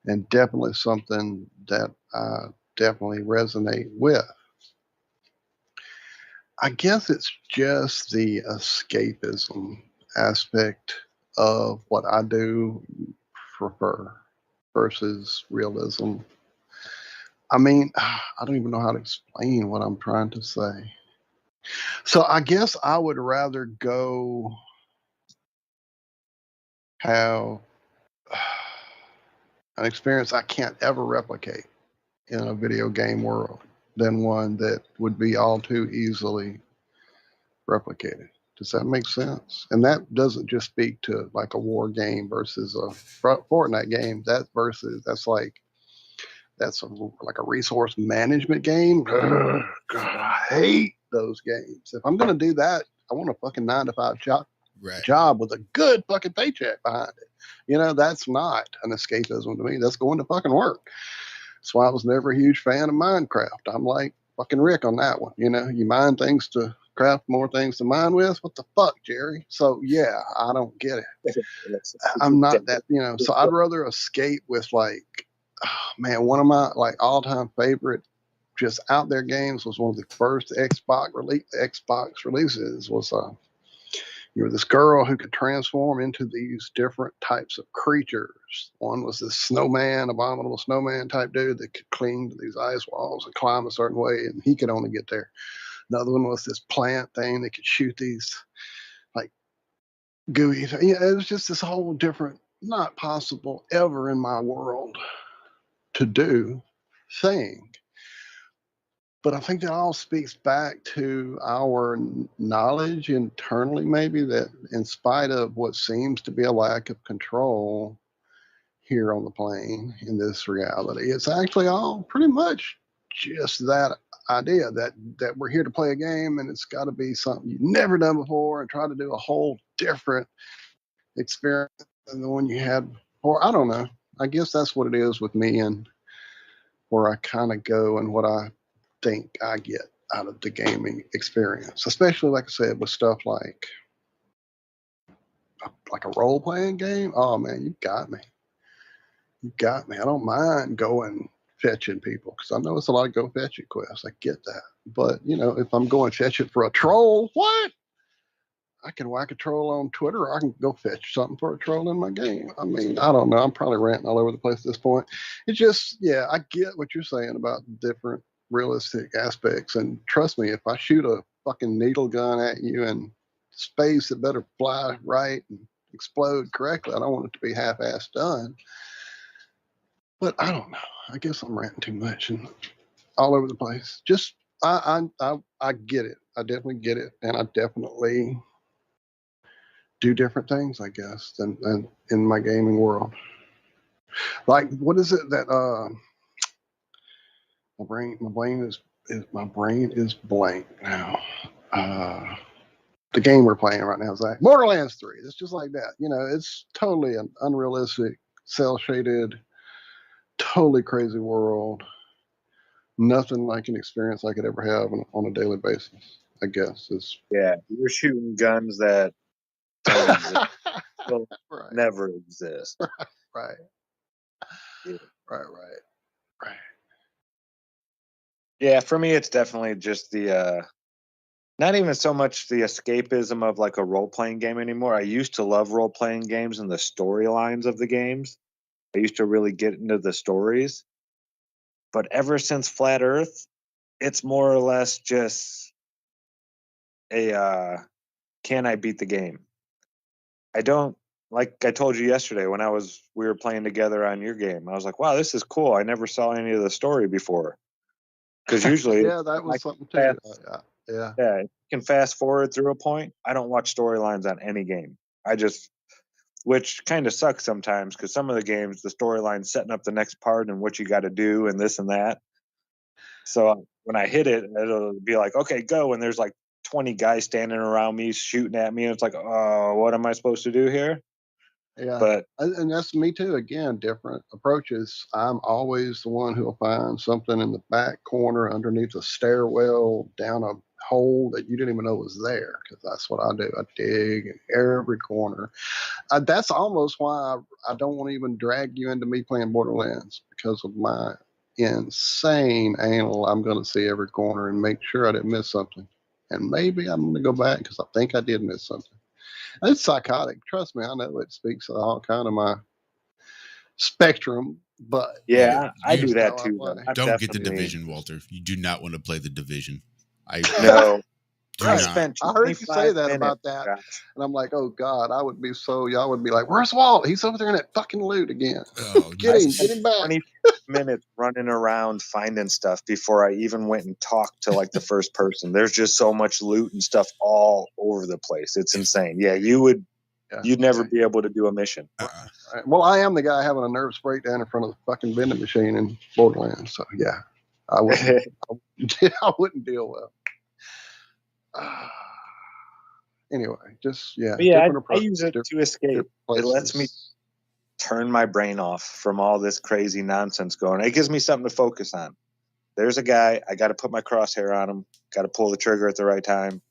and definitely something that I definitely resonate with. I guess it's just the escapism aspect of what I do prefer versus realism. I mean, I don't even know how to explain what I'm trying to say. So I guess I would rather go have an experience I can't ever replicate in a video game world than one that would be all too easily replicated. Does that make sense? And that doesn't just speak to like a war game versus a Fortnite game. That's like a resource management game. God, I hate those games. If I'm gonna do that, I want a fucking 9-to-5 job with a good fucking paycheck behind it. You know, that's not an escapism to me. That's going to fucking work. That's why I was never a huge fan of Minecraft. I'm like fucking Rick on that one. You know, you mine things to craft more things to mine with. What the fuck, Jerry? So yeah, I don't get it. I'm not that, you know, so I'd rather escape with like, oh, man, one of my like all-time favorite just out there games was one of the first Xbox releases was you were this girl who could transform into these different types of creatures. One was this snowman, abominable snowman type dude that could cling to these ice walls and climb a certain way, and he could only get there. Another one was this plant thing that could shoot these like gooey. It was just this whole different, not possible ever in my world to do thing. But I think that all speaks back to our knowledge internally, maybe, that in spite of what seems to be a lack of control here on the plane in this reality, it's actually all pretty much just that idea that we're here to play a game and it's got to be something you've never done before and try to do a whole different experience than the one you had before. I don't know. I guess that's what it is with me and where I kind of go and what I think I get out of the gaming experience, especially like I said with stuff like a role playing game. Oh man, you got me. I don't mind going fetching people because I know it's a lot of go fetch it quests. I get that, but you know, if I'm going fetch it for a troll, what? I can whack a troll on Twitter, or I can go fetch something for a troll in my game. I mean, I don't know. I'm probably ranting all over the place at this point. It's just, yeah, I get what you're saying about different realistic aspects. And trust me, if I shoot a fucking needle gun at you in space, it better fly right and explode correctly. I don't want it to be half-assed done. But I don't know. I guess I'm ranting too much and all over the place. Just I get it. I definitely get it, and I definitely do different things, I guess, than in my gaming world. Like, what is it that my brain is blank now. The game we're playing right now is like Borderlands 3. It's just like that. It's totally an unrealistic, cell shaded, totally crazy world. Nothing like an experience I could ever have on a daily basis, I guess. Yeah, you're shooting guns that don't exist. Will Right. never exist. Right. Yeah. Right. Yeah, for me, it's definitely just the not even so much the escapism of like a role playing game anymore. I used to love role playing games and the storylines of the games. I used to really get into the stories. But ever since Flat Earth, it's more or less just a can I beat the game? I don't, like I told you yesterday when we were playing together on your game. I was like, wow, this is cool. I never saw any of the story before. Because usually, Yeah, that was something too. Yeah. yeah, you can fast forward through a point. I don't watch storylines on any game. I just, which kind of sucks sometimes because some of the games, the storyline's setting up the next part and what you got to do and this and that. So when I hit it, it'll be like, okay, go. And there's like 20 guys standing around me shooting at me. And it's like, oh, what am I supposed to do here? Yeah. But And that's me too. Again, different approaches. I'm always the one who'll find something in the back corner underneath a stairwell down a hole that you didn't even know was there, because that's what I do. I dig in every corner. That's almost why I don't want to even drag you into me playing Borderlands, because of my insane anal. I'm going to see every corner and make sure I didn't miss something. And maybe I'm going to go back because I think I did miss something. It's psychotic. Trust me, I know it speaks to all kind of my spectrum, but yeah, I You do that's that how I too. play. I'm don't get the definitely division, Walter. You do not want to play the division. I no. do I Right. not. spent I heard you say 25 that minutes. about that, Gosh. and I'm like, oh God, I would be so. Y'all would be like, where's Walt? He's over there in that fucking loot again. Oh, Get I him, get spent him back. 20 minutes running around finding stuff before I even went and talked to like the first person. There's just so much loot and stuff all over the place. It's insane. Yeah, you'd never be able to do a mission. Right. Well, I am the guy having a nervous breakdown in front of the fucking vending machine in Borderlands, so yeah, I wouldn't. I wouldn't deal well. Anyway, just But yeah, different I use approaches, it to escape. It lets me places. turn my brain off from all this crazy nonsense going. It gives me something to focus on. There's a guy, I got to put my crosshair on him, got to pull the trigger at the right time.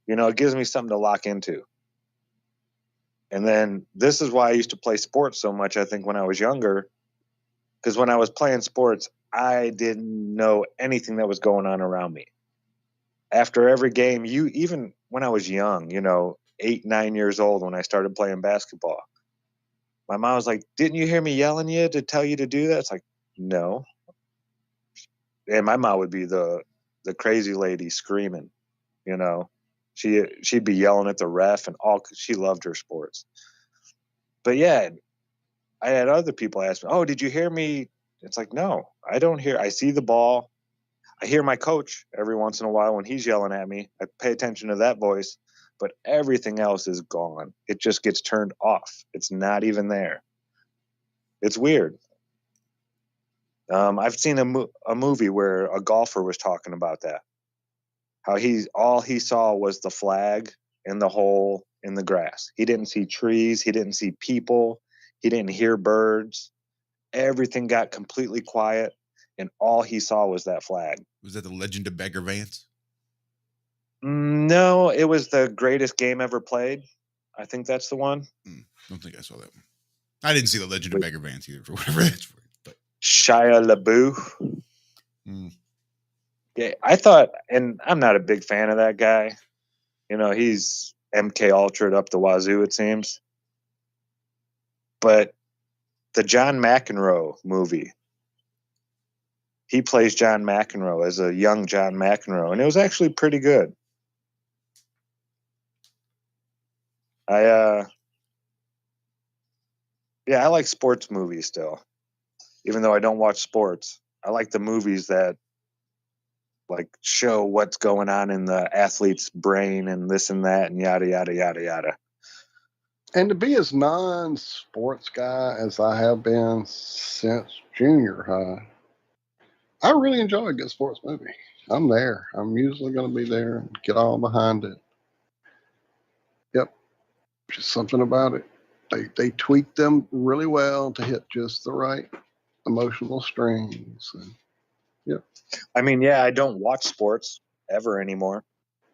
It gives me something to lock into. And then this is why I used to play sports so much, I think, when I was younger. Because when I was playing sports, I didn't know anything that was going on around me. After every game, even when I was young, 8, 9 years old, when I started playing basketball, my mom was like, didn't you hear me yelling you to tell you to do that? It's like, no. And my mom would be the crazy lady screaming, you know. She'd be yelling at the ref and all. She loved her sports. But yeah, I had other people ask me, oh, did you hear me? It's like, no, I don't hear. I see the ball. I hear my coach every once in a while when he's yelling at me. I pay attention to that voice, but everything else is gone. It just gets turned off. It's not even there. It's weird. I've seen a movie where a golfer was talking about that. How all he saw was the flag and the hole in the grass. He didn't see trees. He didn't see people. He didn't hear birds. Everything got completely quiet, and all he saw was that flag. Was that The Legend of Bagger Vance? No, it was The Greatest Game Ever Played. I think that's the one. Don't think I saw that one. I didn't see The Legend of Bagger Vance either, for whatever that's worth. But Shia LaBeouf. Yeah, I thought, and I'm not a big fan of that guy. He's MK Ultra'd up the wazoo, it seems. But the John McEnroe movie, he plays John McEnroe as a young John McEnroe, and it was actually pretty good. I like sports movies still, even though I don't watch sports. I like the movies that like show what's going on in the athlete's brain and this and that and yada yada yada yada. And to be as non-sports guy as I have been since junior high, I really enjoy a good sports movie. I'm there. I'm usually going to be there and get all behind it. Yep. Just something about it. They tweak them really well to hit just the right emotional strings. And, yep. I mean, yeah, I don't watch sports ever anymore.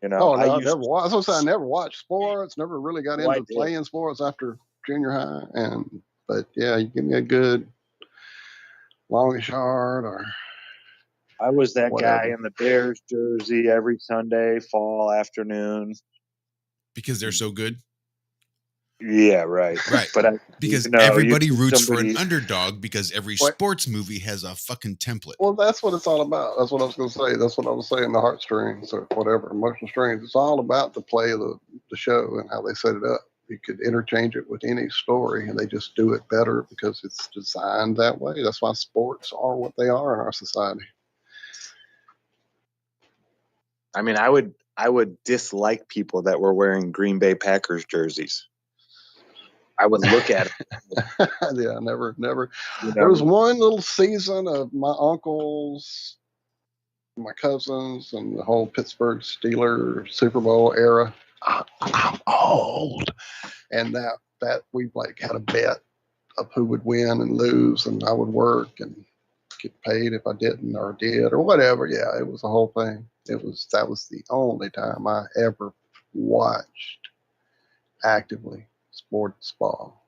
You know, Oh, no, I I never watched. I was gonna say I never watched sports, never really got Oh, I into did. playing sports after junior high. But yeah, you give me a good longish yard or I was that whatever. guy in the Bears jersey every Sunday, fall afternoon. Because they're so good. Yeah, right. Right. But because you know, everybody you- roots somebody- for an underdog because every sports movie has a fucking template. Well, that's what it's all about. That's what I was going to say. That's what I was saying, the heartstrings or whatever, emotional strings. It's all about the play of the show and how they set it up. You could interchange it with any story, and they just do it better because it's designed that way. That's why sports are what they are in our society. I mean, I would dislike people that were wearing Green Bay Packers jerseys. I would look at it. Yeah, never. You There was know, one little season of my uncles, my cousins, and the whole Pittsburgh Steelers Super Bowl era. I'm old, and that we like had a bet of who would win and lose, and I would work and get paid if I didn't or did or whatever. Yeah, it was the whole thing. That was the only time I ever watched actively sports ball.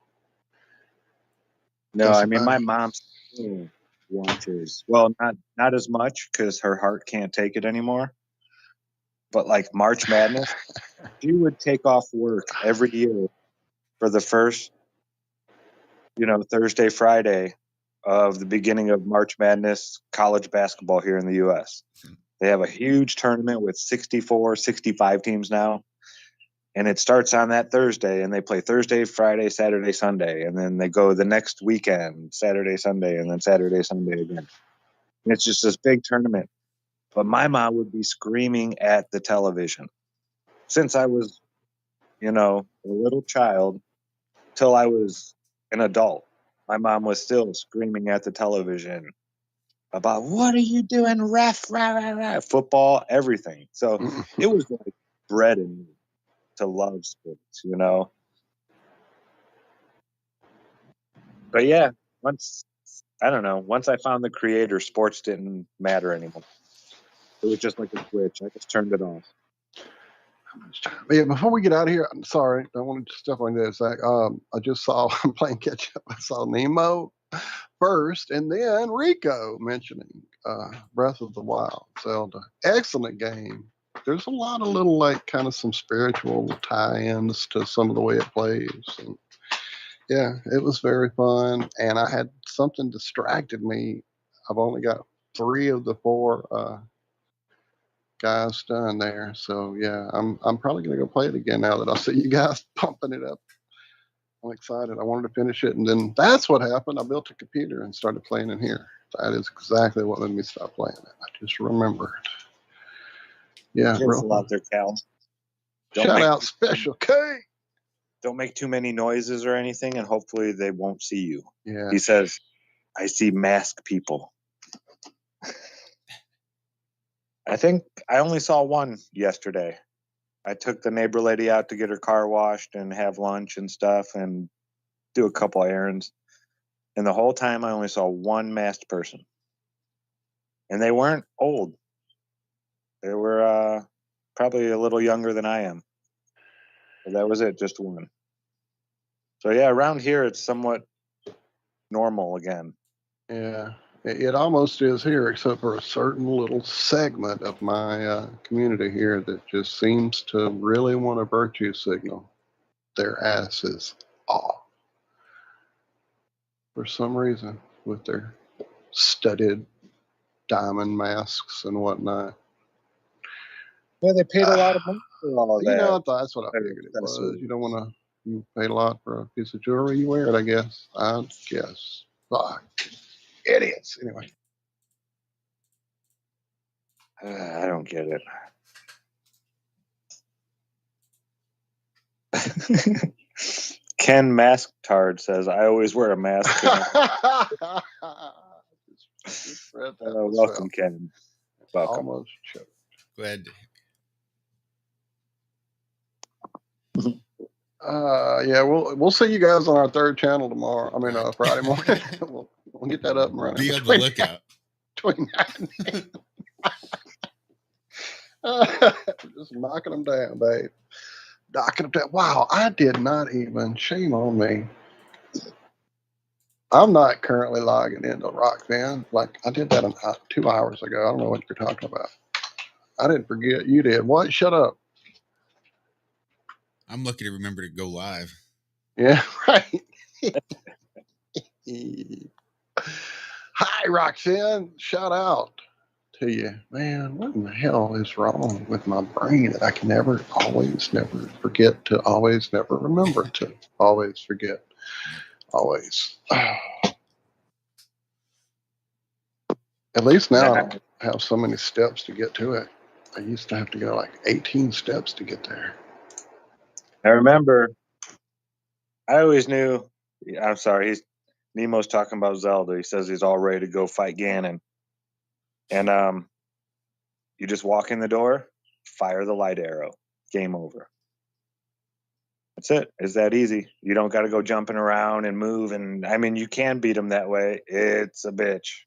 no, That's I mean, about my it. mom still watches. Well, not as much because her heart can't take it anymore. But like March Madness, she would take off work every year for the first, Thursday, Friday of the beginning of March Madness college basketball here in the U.S. They have a huge tournament with 64, 65 teams now. And it starts on that Thursday, and they play Thursday, Friday, Saturday, Sunday. And then they go the next weekend, Saturday, Sunday, and then Saturday, Sunday again. And it's just this big tournament. But my mom would be screaming at the television since I was, a little child till I was an adult. My mom was still screaming at the television about, what are you doing, ref, rah, rah, rah, football, everything. So it was like bred in me to love sports, But yeah, once I found the creator, sports didn't matter anymore. It was just like a switch. I just turned it off. But yeah, before we get out of here, I'm sorry, I want to stuff on this. I just saw I'm playing catch up. I saw Nemo first, and then Rico mentioning Breath of the Wild, Zelda. Excellent game. There's a lot of little kind of some spiritual tie-ins to some of the way it plays. And yeah, it was very fun, and I had something distracted me. I've only got 3 of the 4 guys done there. So yeah, I'm probably gonna go play it again now that I see you guys pumping it up. I'm excited. I wanted to finish it, and then that's what happened. I built a computer and started playing in here. That is exactly what made me stop playing it. I just remembered. Yeah, real Careful fun. out there, Cal. Shout out Special K. Don't make too many noises or anything, and hopefully they won't see you. Yeah. He says, I see masked people. I think I only saw one yesterday. I took the neighbor lady out to get her car washed and have lunch and stuff and do a couple errands. And the whole time I only saw one masked person. And they weren't old. They were probably a little younger than I am. But that was it, just one. So yeah, around here it's somewhat normal again. Yeah. It almost is here, except for a certain little segment of my community here that just seems to really want a virtue signal their asses off for some reason with their studded diamond masks and whatnot. Yeah, they paid a lot of money for all of that. That's what I figured it was. You don't want to. You paid a lot for a piece of jewelry. You wear it, I guess. Fuck. Idiots. Anyway. I don't get it. Ken Masktard says, I always wear a mask. Welcome, Ken. Welcome. Almost choked. Glad. Yeah, we'll see you guys on our third channel tomorrow. I mean, Friday morning. we'll get that up and running. Be on the lookout. Between 9 just knocking them down, babe. Knocking them down. Wow, I did not even. Shame on me. I'm not currently logging into Rock Band. Like, I did that 2 hours ago. I don't know what you're talking about. I didn't forget. You did. What? Shut up. I'm lucky to remember to go live. Yeah, right. Hi, Roxanne. Shout out to you. Man, what in the hell is wrong with my brain that I can never forget to always never remember to always forget? Always. At least now I don't have so many steps to get to it. I used to have to go like 18 steps to get there. I remember, I always knew, I'm sorry, Nemo's talking about Zelda. He says he's all ready to go fight Ganon. And you just walk in the door, fire the light arrow, game over. That's it. It's that easy. You don't got to go jumping around and move. And I mean, you can beat them that way. It's a bitch.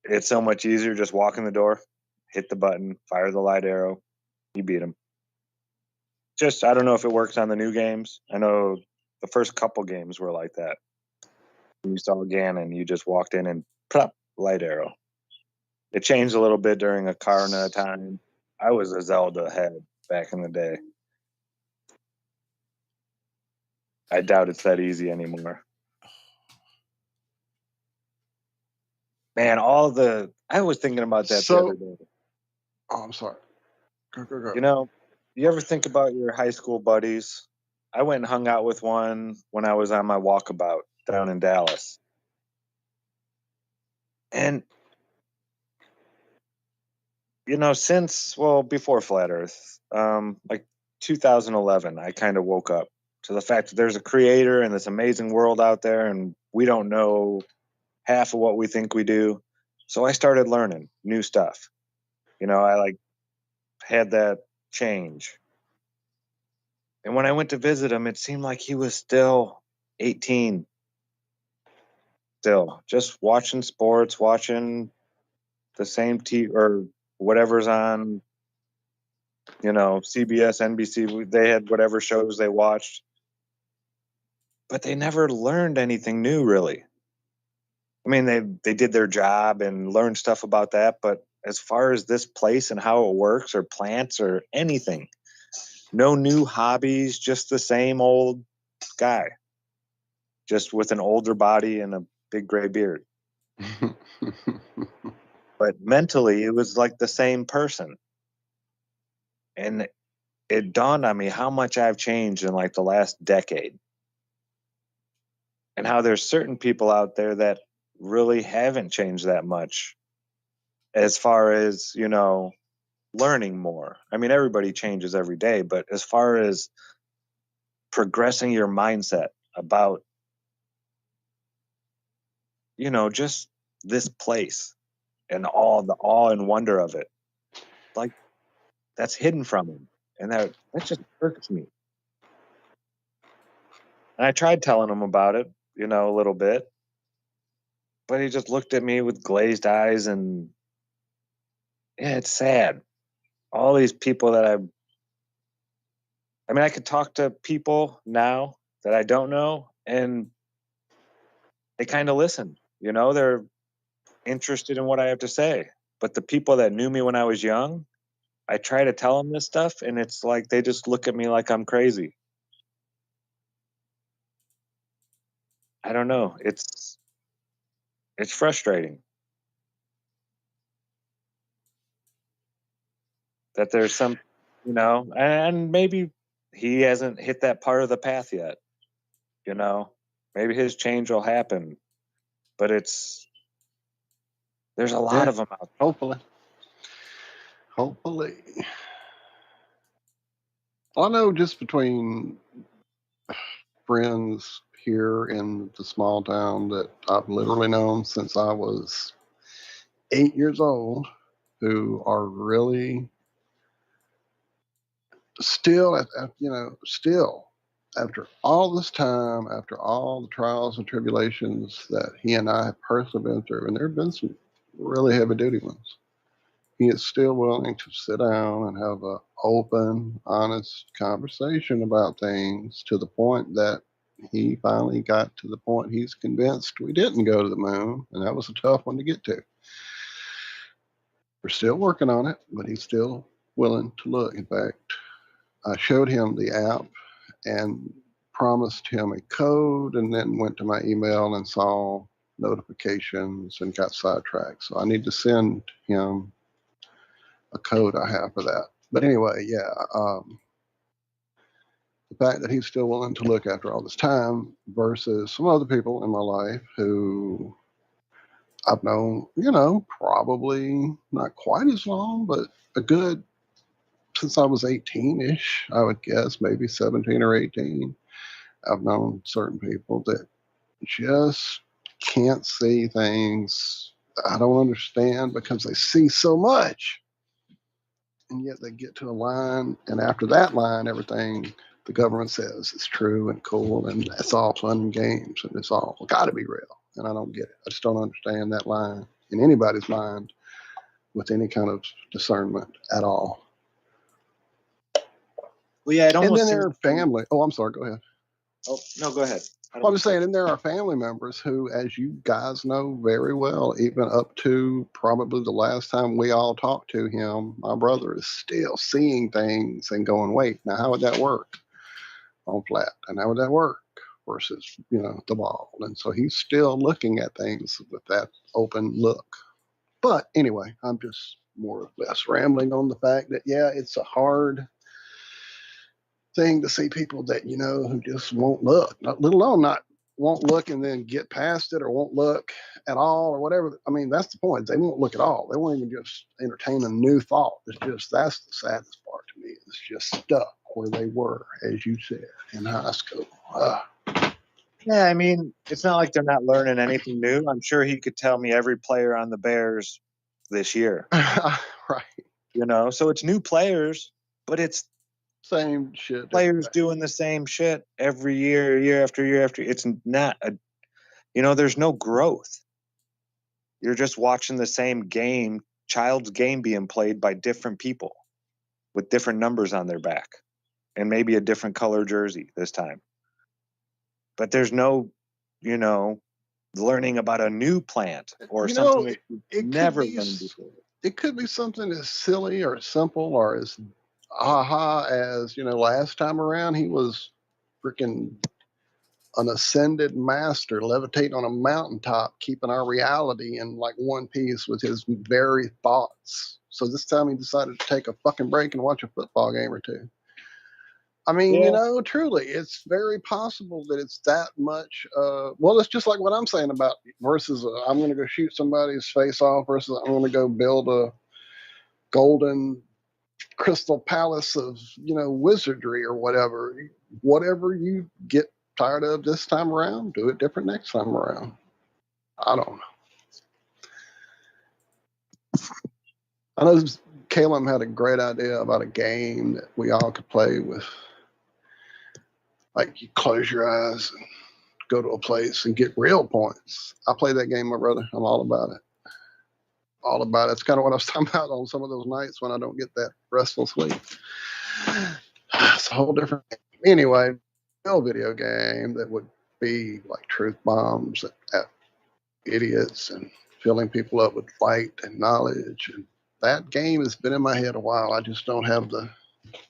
It's so much easier. Just walk in the door, hit the button, fire the light arrow. You beat them. Just, I don't know if it works on the new games. I know the first couple games were like that. You saw Ganon, you just walked in and plop, light arrow. It changed a little bit during Ocarina time. I was a Zelda head back in the day. I doubt it's that easy anymore. Man, I was thinking about that the other day. Oh, I'm sorry. Go. You know, you ever think about your high school buddies? I went and hung out with one when I was on my walkabout down in Dallas. And, before Flat Earth, like 2011, I kind of woke up to the fact that there's a creator and this amazing world out there, and we don't know half of what we think we do. So I started learning new stuff. I had that change. And when I went to visit him, it seemed like he was still 18. Still just watching sports, watching the same or whatever's on, CBS, NBC. They had whatever shows they watched, but they never learned anything new, really. I mean, they did their job and learned stuff about that, but as far as this place and how it works or plants or anything, no new hobbies, just the same old guy, just with an older body and a big gray beard. But mentally, it was like the same person. And it dawned on me how much I've changed in like the last decade. And how there's certain people out there that really haven't changed that much as far as, learning more. I mean, everybody changes every day, but as far as progressing your mindset about, just this place and all the awe and wonder of it, like that's hidden from him. And that just irks me. And I tried telling him about it, a little bit, but he just looked at me with glazed eyes, and yeah, it's sad. All these people that I mean, I could talk to people now that I don't know, and they kind of listen, they're interested in what I have to say. But the people that knew me when I was young, I try to tell them this stuff, and it's like they just look at me like I'm crazy. I don't know. It's frustrating that there's some, and maybe he hasn't hit that part of the path yet. Maybe his change will happen, but there's a lot of them out there. Hopefully. Hopefully. I know just between friends here in the small town that I've literally known since I was 8 years old, who are really still, still after all this time, after all the trials and tribulations that he and I have personally been through, and there have been some really heavy duty ones, he is still willing to sit down and have an open, honest conversation about things to the point that he finally got to the point he's convinced we didn't go to the moon, and that was a tough one to get to. We're still working on it, but he's still willing to look. In fact, I showed him the app and promised him a code, and then went to my email and saw notifications and got sidetracked. So I need to send him a code I have for that. But anyway, yeah, the fact that he's still willing to look after all this time versus some other people in my life who I've known, probably not quite as long, but a good, since I was 18-ish, I would guess, maybe 17 or 18. I've known certain people that just can't see things I don't understand because they see so much. And yet they get to a line, and after that line, everything the government says is true and cool, and it's all fun and games, and it's all got to be real. And I don't get it. I just don't understand that line in anybody's mind with any kind of discernment at all. Well, yeah, and then there are family. Oh, I'm sorry. Go ahead. Oh, no, go ahead. Well, I'm just saying, and there are family members who, as you guys know very well, even up to probably the last time we all talked to him, my brother is still seeing things and going, wait, now how would that work on flat? And how would that work versus, the ball? And so he's still looking at things with that open look. But anyway, I'm just more or less rambling on the fact that, yeah, it's a hard thing to see people that who just won't look, let alone not won't look and then get past it, or won't look at all, or whatever. I mean, that's the point. They won't look at all. They won't even just entertain a new thought. That's the saddest part to me. It's just stuck where they were, as you said, in high school. Yeah, I mean, it's not like they're not learning anything new. I'm sure he could tell me every player on the Bears this year. Right. So it's new players, but it's same shit. Players doing the same shit every year, year after year after. It's not there's no growth. You're just watching the same game, child's game being played by different people with different numbers on their back and maybe a different color jersey this time. But there's no, learning about a new plant or something that you've never learned before. It could be something as silly or simple or as as last time around he was freaking an ascended master levitating on a mountaintop, keeping our reality in like one piece with his very thoughts. So this time he decided to take a fucking break and watch a football game or two. I mean, truly, it's very possible that it's that much. Well, it's just like what I'm saying about versus I'm going to go shoot somebody's face off versus I'm going to go build a golden crystal palace of, wizardry or whatever. Whatever you get tired of this time around, do it different next time around. I don't know. I know Caleb had a great idea about a game that we all could play with. Like you close your eyes and go to a place and get real points. I play that game, my brother. I'm all about it. All about it. It's kind of what I was talking about on some of those nights when I don't get that restful sleep. It's a whole different game. Anyway, no video game that would be like truth bombs at idiots and filling people up with light and knowledge. And that game has been in my head a while. I just don't have the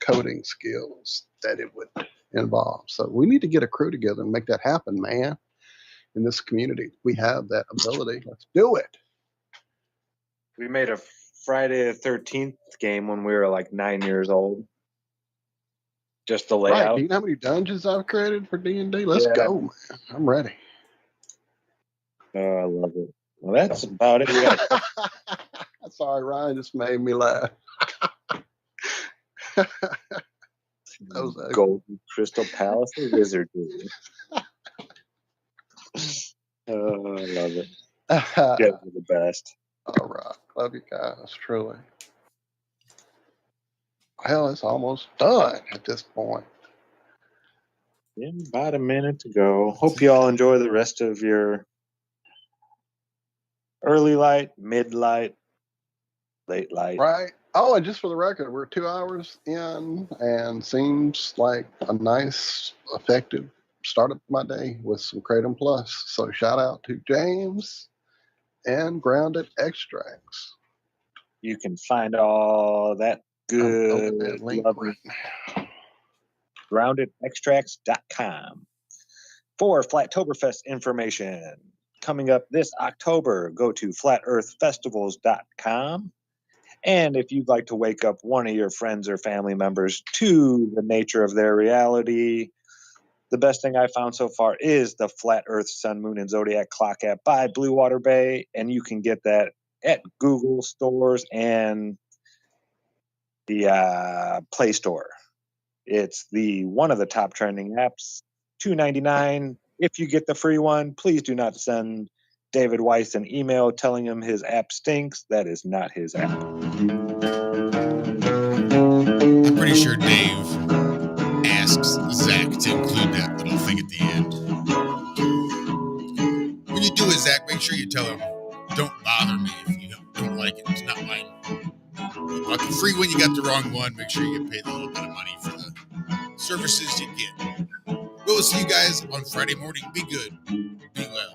coding skills that it would involve. So we need to get a crew together and make that happen, man. In this community, we have that ability. Let's do it. We made a Friday the 13th game when we were like 9 years old. Just the layout. Right. Do you know how many dungeons I've created for D&D? Let's go, man. I'm ready. Oh, I love it. Well, that's about it. Sorry, Ryan just made me laugh. That was a Golden Crystal Palace or Wizardry? Oh, I love it. You guys are the best. All right. Love you guys, truly. Well, it's almost done at this point. Yeah, about a minute to go. Hope you all enjoy the rest of your early light, mid light, late light. Right. Oh, and just for the record, we're 2 hours in and seems like a nice, effective start of my day with some Kratom Plus. So shout out to James and Grounded Extracts. You can find all that good that link lovely groundedextracts.com. For Flattoberfest information coming up this October, go to flatearthfestivals.com. And if you'd like to wake up one of your friends or family members to the nature of their reality, the best thing I found so far is the Flat Earth Sun, Moon, and Zodiac Clock app by Blue Water Bay. And you can get that at Google stores and the Play Store. It's one of the top trending apps, $2.99. If you get the free one, please do not send David Weiss an email telling him his app stinks. That is not his app. I'm pretty sure Dave asks Zach to include that little thing at the end. When you do it, Zach, make sure you tell him, don't bother me if you don't like it. It's not mine. You bought the free one, you got the wrong one. Make sure you get paid a little bit of money for the services you get. We'll see you guys on Friday morning. Be good. Be well.